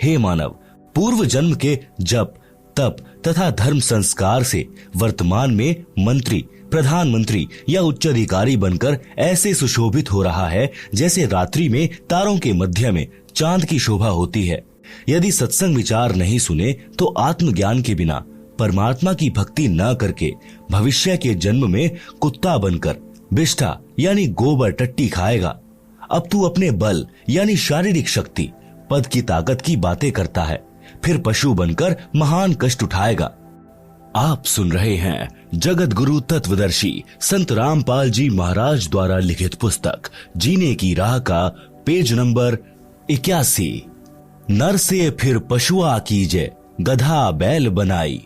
हे मानव, पूर्व जन्म के जप तप तथा धर्म संस्कार से वर्तमान में मंत्री, प्रधानमंत्री या उच्च अधिकारी बनकर ऐसे सुशोभित हो रहा है जैसे रात्रि में तारों के मध्य में चांद की शोभा होती है। यदि सत्संग विचार नहीं सुने तो आत्मज्ञान के बिना, परमात्मा की भक्ति न करके भविष्य के जन्म में कुत्ता बनकर बिष्ठा यानी गोबर टट्टी खाएगा। अब तू अपने बल यानी शारीरिक शक्ति, पद की ताकत की बातें करता है, फिर पशु बनकर महान कष्ट उठाएगा। आप सुन रहे हैं जगत गुरु तत्वदर्शी संत रामपाल जी महाराज द्वारा लिखित पुस्तक जीने की राह का पेज नंबर 81। नर से फिर पशुआ कीजे, गधा बैल बनाई।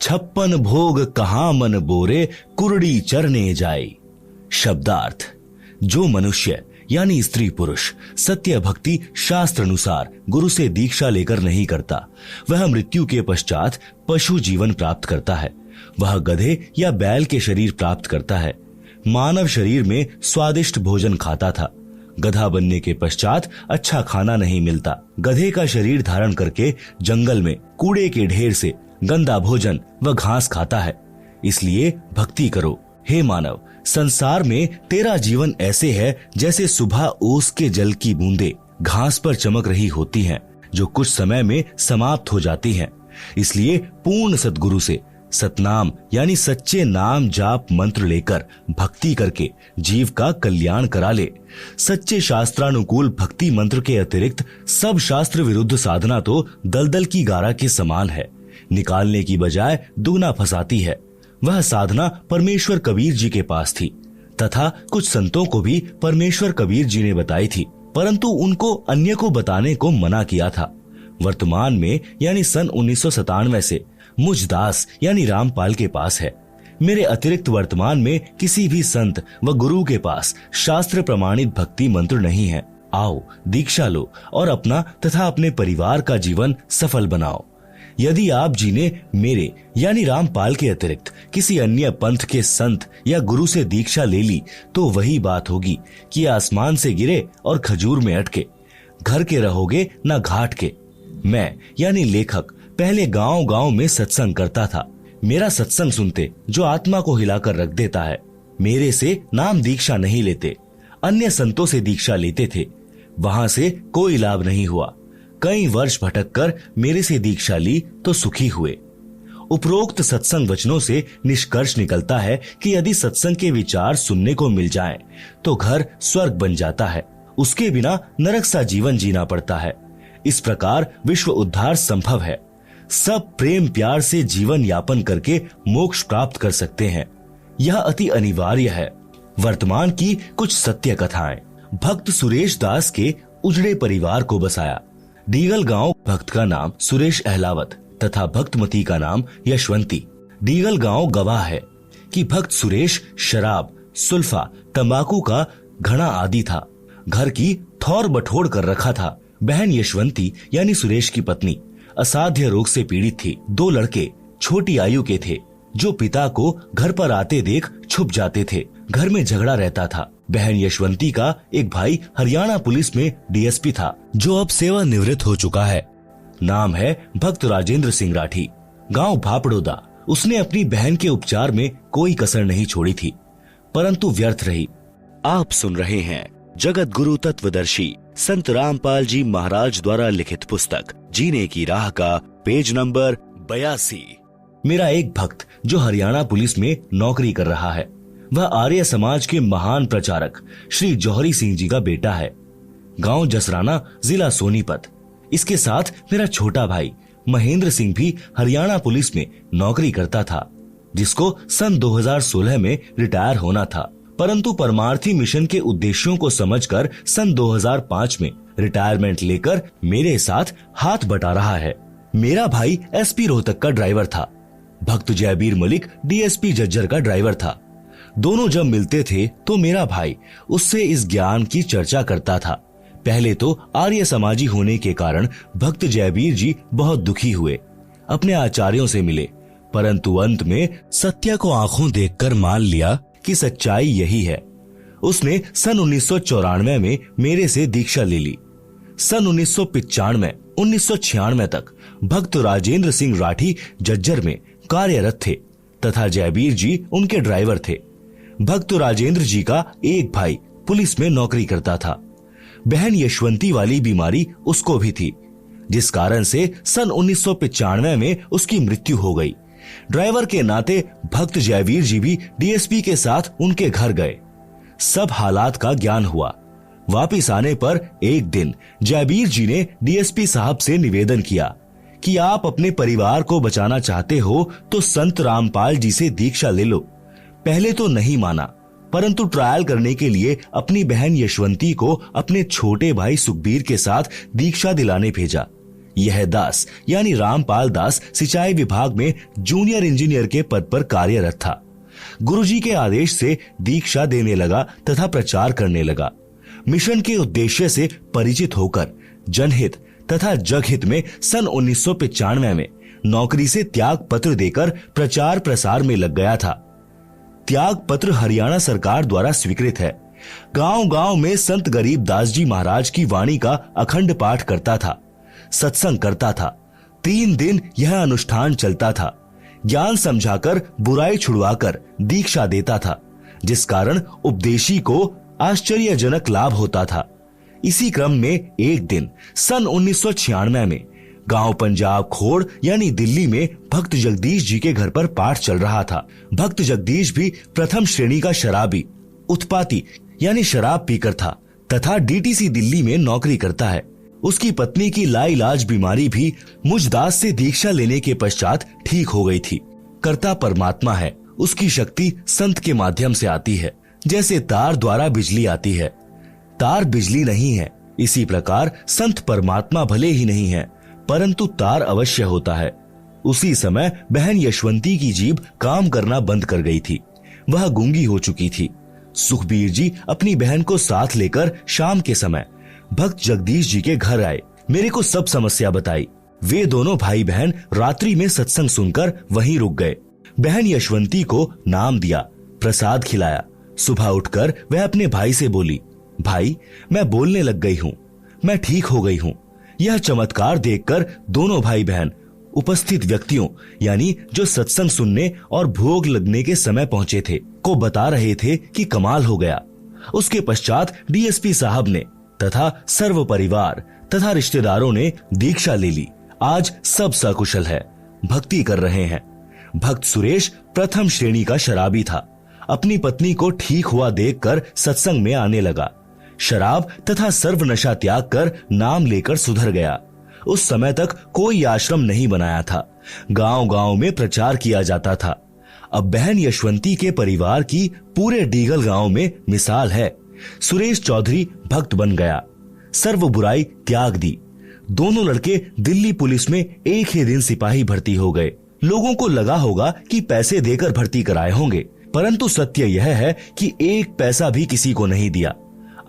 56 भोग कहाँ मन बोरे, कुरड़ी चरने जाई। शब्दार्थ, जो मनुष्य यानी स्त्री पुरुष सत्य भक्ति शास्त्र अनुसार गुरु से दीक्षा लेकर नहीं करता, वह मृत्यु के पश्चात पशु जीवन प्राप्त करता है। वह गधे या बैल के शरीर प्राप्त करता है। मानव शरीर में स्वादिष्ट भोजन खाता था। गधा बनने के पश्चात अच्छा खाना नहीं मिलता। गधे का शरीर धारण करके जंगल में कूड़े के ढेर से गंदा भोजन व घास खाता है। इसलिए भक्ति करो। हे मानव, संसार में तेरा जीवन ऐसे है जैसे सुबह ओस के जल की बूंदे घास पर चमक रही होती हैं, जो कुछ समय में समाप्त हो जाती हैं। इसलिए पूर्ण सद्गुरु से सतनाम यानी सच्चे नाम जाप मंत्र लेकर भक्ति करके जीव का कल्याण करा ले। सच्चे शास्त्रानुकूल भक्ति मंत्र के अतिरिक्त सब शास्त्र विरुद्ध साधना तो दलदल की गारा के समान है, निकालने की बजाय दुगना फंसाती है। वह साधना परमेश्वर कबीर जी के पास थी तथा कुछ संतों को भी परमेश्वर कबीर जी ने बताई थी, परंतु उनको अन्य को बताने को मना किया था। वर्तमान में यानी सन 1997 से मुझ दास यानी रामपाल के पास है। मेरे अतिरिक्त वर्तमान में किसी भी संत व गुरु के पास शास्त्र प्रमाणित भक्ति मंत्र नहीं है। आओ दीक्षा लो और अपना तथा अपने परिवार का जीवन सफल बनाओ। यदि आप जी ने मेरे यानी रामपाल के अतिरिक्त किसी अन्य पंथ के संत या गुरु से दीक्षा ले ली तो वही बात होगी कि आसमान से गिरे और खजूर में अटके। घर के रहोगे न घाट के। मैं यानी लेखक पहले गांव-गांव में सत्संग करता था। मेरा सत्संग सुनते जो आत्मा को हिलाकर रख देता है। मेरे से नाम दीक्षा नहीं लेते, अन्य संतों से दीक्षा लेते थे। वहां से कोई लाभ नहीं हुआ। कई वर्ष भटककर मेरे से दीक्षा ली तो सुखी हुए। उपरोक्त सत्संग वचनों से निष्कर्ष निकलता है कि यदि सत्संग के विचार सुनने को मिल जाएं, तो घर स्वर्ग बन जाता है। उसके बिना नरक सा जीवन जीना पड़ता है। इस प्रकार विश्व उद्धार संभव है। सब प्रेम प्यार से जीवन यापन करके मोक्ष प्राप्त कर सकते हैं। यह अति अनिवार्य है। वर्तमान की कुछ सत्य कथाएं। भक्त सुरेश दास के उजड़े परिवार को बसाया। डीगल गांव भक्त का नाम सुरेश अहलावत तथा भक्तमती का नाम यशवंती। डीगल गांव गवाह है कि भक्त सुरेश शराब, सुल्फा, तंबाकू का घड़ा आदि था। घर की थौर बठोड़ कर रखा था। बहन यशवंती यानी सुरेश की पत्नी असाध्य रोग से पीड़ित थी। 2 लड़के छोटी आयु के थे जो पिता को घर पर आते देख छुप जाते थे। घर में झगड़ा रहता था। बहन यशवंती का एक भाई हरियाणा पुलिस में डीएसपी था, जो अब सेवानिवृत्त हो चुका है। नाम है भक्त राजेंद्र सिंह राठी। गांव भापड़ोदा। उसने अपनी बहन के उपचार में कोई कसर नहीं छोड़ी थी, परंतु व्यर्थ रही। आप सुन रहे हैं जगत गुरु तत्वदर्शी संत रामपाल जी महाराज द्वारा लिखित पुस्तक जीने की राह का पेज नंबर 82। मेरा एक भक्त जो हरियाणा पुलिस में नौकरी कर रहा है, वह आर्य समाज के महान प्रचारक श्री जौहरी सिंह जी का बेटा है। गांव जसराना, जिला सोनीपत। इसके साथ मेरा छोटा भाई महेंद्र सिंह भी हरियाणा पुलिस में नौकरी करता था, जिसको सन 2016 में रिटायर होना था, परंतु परमार्थी मिशन के उद्देश्यों को समझकर सन 2005 में रिटायरमेंट लेकर मेरे साथ हाथ बटा रहा है। मेरा भाई एसपी रोहतक का ड्राइवर था। भक्त जयबीर मलिक डीएसपी जज्जर का ड्राइवर था। दोनों जब मिलते थे तो मेरा भाई उससे इस ज्ञान की चर्चा करता था। पहले तो आर्य समाजी होने के कारण भक्त जयबीर जी बहुत दुखी हुए, अपने आचार्यों से मिले, परंतु अंत में सत्य को आंखों देखकर मान लिया कि सच्चाई यही है। उसने सन 1994 में मेरे से दीक्षा ले ली। सन 1995, 1996 तक भक्त राजेंद्र सिंह राठी जज्जर में कार्यरत थे तथा जयबीर जी उनके ड्राइवर थे। भक्त राजेंद्र जी का एक भाई पुलिस में नौकरी करता था। बहन यशवंती वाली बीमारी उसको भी थी, जिस कारण से सन 1995 में उसकी मृत्यु हो गई। ड्राइवर के नाते भक्त जयवीर जी भी डीएसपी के साथ उनके घर गए। सब हालात का ज्ञान हुआ। वापिस आने पर एक दिन जयबीर जी ने डीएसपी साहब से निवेदन किया कि आप अपने परिवार को बचाना चाहते हो तो संत रामपाल जी से दीक्षा ले लो। पहले तो नहीं माना, परंतु ट्रायल करने के लिए अपनी बहन यशवंती को अपने छोटे भाई सुखबीर के साथ दीक्षा दिलाने भेजा। यह दास यानी रामपाल दास सिंचाई विभाग में जूनियर इंजीनियर के पद पर कार्यरत था। गुरुजी के आदेश से दीक्षा देने लगा तथा प्रचार करने लगा। मिशन के उद्देश्य से परिचित होकर जनहित तथा जगहित में सन 1995 में नौकरी से त्याग पत्र देकर प्रचार प्रसार में लग गया था। त्याग पत्र हरियाणा सरकार द्वारा स्वीकृत है। गांव गांव में संत गरीब दास जी महाराज की वाणी का अखंड पाठ करता था, सत्संग करता था। 3 दिन यह अनुष्ठान चलता था। ज्ञान समझाकर बुराई छुड़वाकर दीक्षा देता था, जिस कारण उपदेशी को आश्चर्यजनक लाभ होता था। इसी क्रम में एक दिन सन 1996 में गांव पंजाब खोड़ यानी दिल्ली में भक्त जगदीश जी के घर पर पाठ चल रहा था। भक्त जगदीश भी प्रथम श्रेणी का शराबी, उत्पाती यानी शराब पीकर था तथा डीटीसी दिल्ली में नौकरी करता है। उसकी पत्नी की लाइलाज बीमारी भी मुझ दास से दीक्षा लेने के पश्चात ठीक हो गई थी। कर्ता परमात्मा है, उसकी शक्ति संत के माध्यम से आती है, जैसे तार द्वारा बिजली आती है। तार बिजली नहीं है, इसी प्रकार संत परमात्मा भले ही नहीं है, परंतु तार अवश्य होता है। उसी समय बहन यशवंती की जीभ काम करना बंद कर गई थी। वह गूंगी हो चुकी थी। सुखबीर जी अपनी बहन को साथ लेकर शाम के समय भक्त जगदीश जी के घर आए। मेरे को सब समस्या बताई। वे दोनों भाई बहन रात्रि में सत्संग सुनकर वहीं रुक गए। बहन यशवंती को नाम दिया, प्रसाद खिलाया। सुबह उठकर वह अपने भाई से बोली, भाई मैं बोलने लग गई हूँ, मैं ठीक हो गई हूँ। यह चमत्कार देखकर दोनों भाई बहन उपस्थित व्यक्तियों यानी जो सत्संग सुनने और भोग लगने के समय पहुंचे थे को बता रहे थे कि कमाल हो गया। उसके पश्चात डीएसपी साहब ने तथा सर्व परिवार तथा रिश्तेदारों ने दीक्षा ले ली। आज सब सकुशल है, भक्ति कर रहे हैं। भक्त सुरेश प्रथम श्रेणी का शराबी था। अपनी पत्नी को ठीक हुआ देखकर सत्संग में आने लगा। शराब तथा सर्व नशा त्याग कर नाम लेकर सुधर गया। उस समय तक कोई आश्रम नहीं बनाया था। गांव गांव में प्रचार किया जाता था। अब बहन यशवंती के परिवार की पूरे डीगल गांव में मिसाल है। सुरेश चौधरी भक्त बन गया, सर्व बुराई त्याग दी। दोनों लड़के दिल्ली पुलिस में एक ही दिन सिपाही भर्ती हो गए। लोगों को लगा होगा कि पैसे देकर भर्ती कराए होंगे, परंतु सत्य यह है कि एक पैसा भी किसी को नहीं दिया।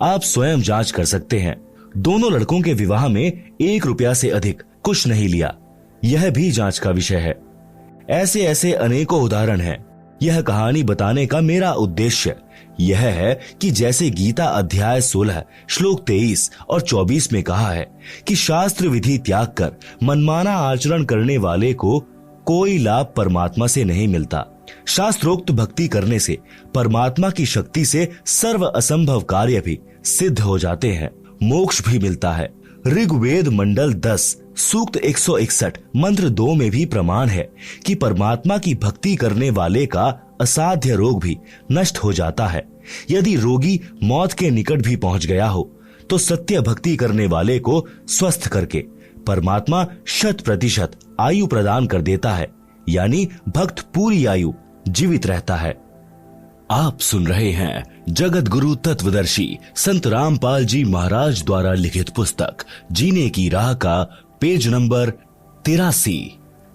आप स्वयं जांच कर सकते हैं। दोनों लड़कों के विवाह में 1 रुपया से अधिक कुछ नहीं लिया। यह भी जांच का विषय है। ऐसे ऐसे अनेकों उदाहरण हैं। यह कहानी बताने का मेरा उद्देश्य यह है कि जैसे गीता अध्याय 16 श्लोक 23 और 24 में कहा है कि शास्त्र विधि त्याग कर मनमाना आचरण करने वाले को कोई लाभ परमात्मा से नहीं मिलता। शास्त्रोक्त भक्ति करने से परमात्मा की शक्ति से सर्व असंभव कार्य भी सिद्ध हो जाते हैं, मोक्ष भी मिलता है। ऋग्वेद मंडल 10 सूक्त 161 मंत्र 2 में भी प्रमाण है कि परमात्मा की भक्ति करने वाले का असाध्य रोग भी नष्ट हो जाता है। यदि रोगी मौत के निकट भी पहुंच गया हो तो सत्य भक्ति करने वाले को स्वस्थ करके परमात्मा 100% आयु प्रदान कर देता है, यानी भक्त पूरी आयु जीवित रहता है। आप सुन रहे हैं जगत गुरु तत्वदर्शी संत रामपाल जी महाराज द्वारा लिखित पुस्तक जीने की राह का पेज नंबर 83।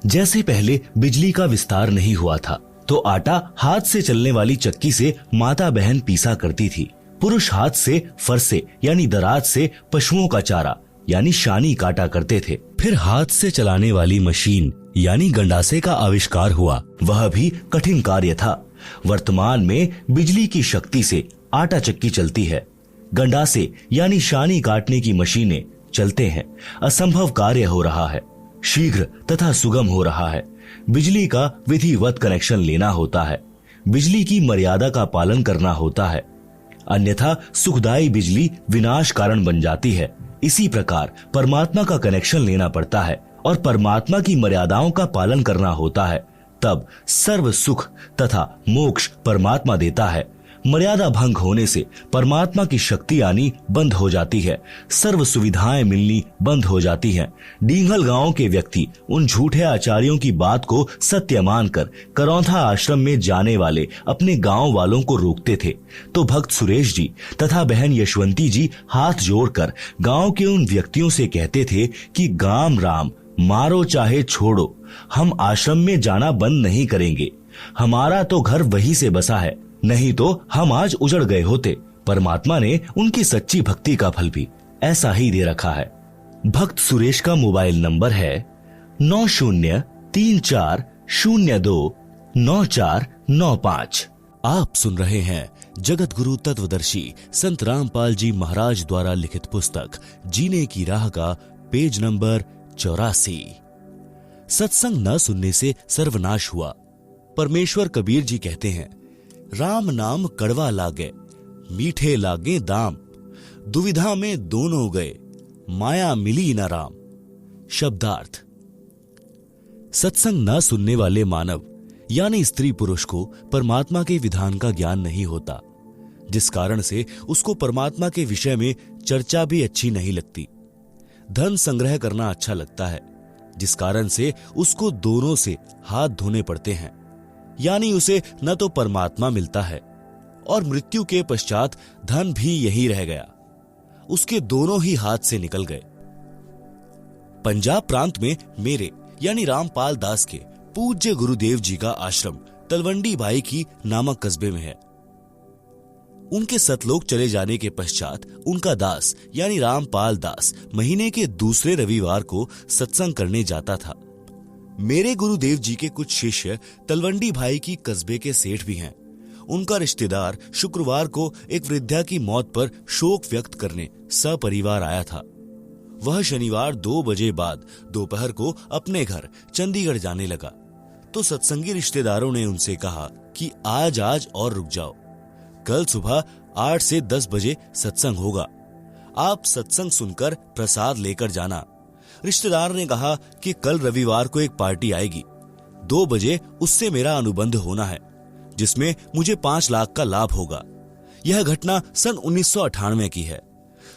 जैसे पहले बिजली का विस्तार नहीं हुआ था तो आटा हाथ से चलने वाली चक्की से माता बहन पीसा करती थी। पुरुष हाथ से फरसे यानी दराज से पशुओं का चारा यानी शानी काटा करते थे। फिर हाथ से चलाने वाली मशीन यानी गंडासे का आविष्कार हुआ। वह भी कठिन कार्य था। वर्तमान में बिजली की शक्ति से आटा चक्की चलती है। गंडासे यानी शानी काटने की मशीनें चलते हैं। असंभव कार्य हो रहा है, शीघ्र तथा सुगम हो रहा है। बिजली का विधिवत कनेक्शन लेना होता है, बिजली की मर्यादा का पालन करना होता है, अन्यथा सुखदायी बिजली विनाश कारण बन जाती है। इसी प्रकार परमात्मा का कनेक्शन लेना पड़ता है और परमात्मा की मर्यादाओं का पालन करना होता है, तब सर्व सुख तथा मोक्ष परमात्मा देता है। मर्यादा भंग होने से परमात्मा की शक्ति आनी बंद हो जाती है, सर्व सुविधाएं मिलनी बंद हो जाती हैं। डींगल गांव के व्यक्ति उन झूठे आचार्यों की बात को सत्य मानकर करौंथा आश्रम में जाने वाले अपने गांव वालों को रोकते थे, तो भक्त सुरेश जी तथा बहन यशवंती जी हाथ जोड़कर गांव के उन व्यक्तियों से कहते थे कि गाम राम मारो चाहे छोड़ो, हम आश्रम में जाना बंद नहीं करेंगे। हमारा तो घर वहीं से बसा है, नहीं तो हम आज उजड़ गए होते। परमात्मा ने उनकी सच्ची भक्ति का फल भी ऐसा ही दे रखा है। भक्त सुरेश का मोबाइल नंबर है 9034029495। आप सुन रहे हैं जगत गुरु तत्वदर्शी संत रामपाल जी महाराज द्वारा लिखित पुस्तक जीने की राह का पेज नंबर 84। सत्संग न सुनने से सर्वनाश हुआ। परमेश्वर कबीर जी कहते हैं, राम नाम कड़वा लागे, मीठे लागे दाम, दुविधा में दोनों गए, माया मिली न राम। शब्दार्थ। सत्संग न सुनने वाले मानव यानी स्त्री पुरुष को परमात्मा के विधान का ज्ञान नहीं होता, जिस कारण से उसको परमात्मा के विषय में चर्चा भी अच्छी नहीं लगती। धन संग्रह करना अच्छा लगता है, जिस कारण से उसको दोनों से हाथ धोने पड़ते हैं, यानी उसे न तो परमात्मा मिलता है और मृत्यु के पश्चात धन भी यही रह गया, उसके दोनों ही हाथ से निकल गए। पंजाब प्रांत में मेरे यानी रामपाल दास के पूज्य गुरुदेव जी का आश्रम तलवंडी बाई की नामक कस्बे में है। उनके सतलोक चले जाने के पश्चात उनका दास यानी रामपाल दास महीने के दूसरे रविवार को सत्संग करने जाता था। मेरे गुरुदेव जी के कुछ शिष्य तलवंडी भाई की कस्बे के सेठ भी हैं। उनका रिश्तेदार शुक्रवार को एक वृद्धा की मौत पर शोक व्यक्त करने सपरिवार आया था। वह शनिवार 2 बजे बाद दोपहर को अपने घर चंडीगढ़ जाने लगा, तो सत्संगी रिश्तेदारों ने उनसे कहा कि आज और रुक जाओ, कल सुबह 8 से 10 बजे सत्संग होगा, आप सत्संग सुनकर प्रसाद लेकर जाना। रिश्तेदार ने कहा कि कल रविवार को एक पार्टी आएगी, 2 बजे उससे मेरा अनुबंध होना है, जिसमें मुझे 5 लाख का लाभ होगा। यह घटना सन 1998 की है।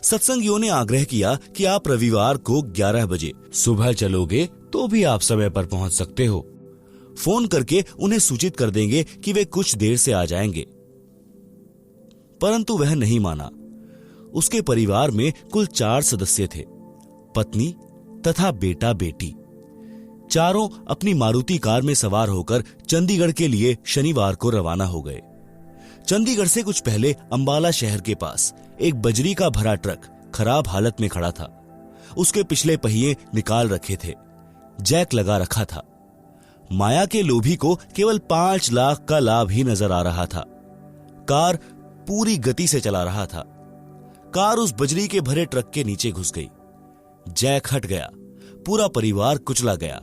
सत्संगियों ने आग्रह किया कि आप रविवार को 11 बजे सुबह चलोगे तो भी आप समय पर पहुंच सकते हो। फोन करके उन्हें सूचित कर देंगे कि वे कुछ देर से आ जाएंगे। परंतु वह नहीं माना। उसके परिवार में कुल 4 सदस्य थे, पत्नी तथा बेटा बेटी। चारों अपनी मारुति कार में सवार होकर चंडीगढ़ के लिए शनिवार को रवाना हो गए। चंडीगढ़ से कुछ पहले अंबाला शहर के पास एक बजरी का भरा ट्रक खराब हालत में खड़ा था। उसके पिछले पहिए निकाल रखे थे, जैक लगा रखा था। माया के लोभी को केवल 5 लाख का लाभ ही नजर आ रहा था। कार पूरी गति से चला रहा था। कार उस बजरी के भरे ट्रक के नीचे घुस गई। जैक हट गया, पूरा परिवार कुचला गया।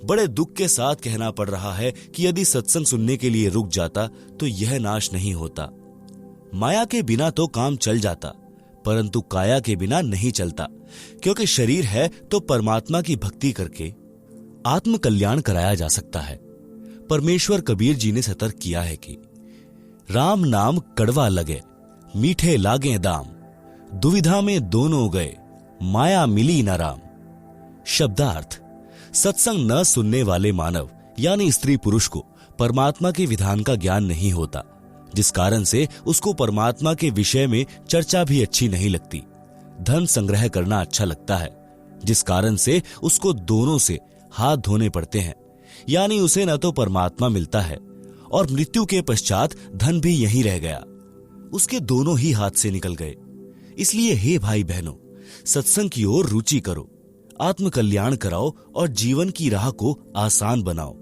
बड़े दुख के साथ कहना पड़ रहा है कि यदि सत्संग सुनने के लिए रुक जाता तो यह नाश नहीं होता। माया के बिना तो काम चल जाता, परंतु काया के बिना नहीं चलता, क्योंकि शरीर है तो परमात्मा की भक्ति करके आत्म कल्याण कराया जा सकता है। परमेश्वर कबीर जी ने सतर्क किया है कि राम नाम कड़वा लगे, मीठे लागे दाम, दुविधा में दोनों गए, माया मिली न राम। शब्दार्थ। सत्संग न सुनने वाले मानव यानी स्त्री पुरुष को परमात्मा के विधान का ज्ञान नहीं होता, जिस कारण से उसको परमात्मा के विषय में चर्चा भी अच्छी नहीं लगती। धन संग्रह करना अच्छा लगता है, जिस कारण से उसको दोनों से हाथ धोने पड़ते हैं, यानी उसे न तो परमात्मा मिलता है और मृत्यु के पश्चात धन भी यहीं रह गया, उसके दोनों ही हाथ से निकल गए। इसलिए हे भाई बहनों, सत्संग की ओर रुचि करो, आत्म कल्याण कराओ और जीवन की राह को आसान बनाओ।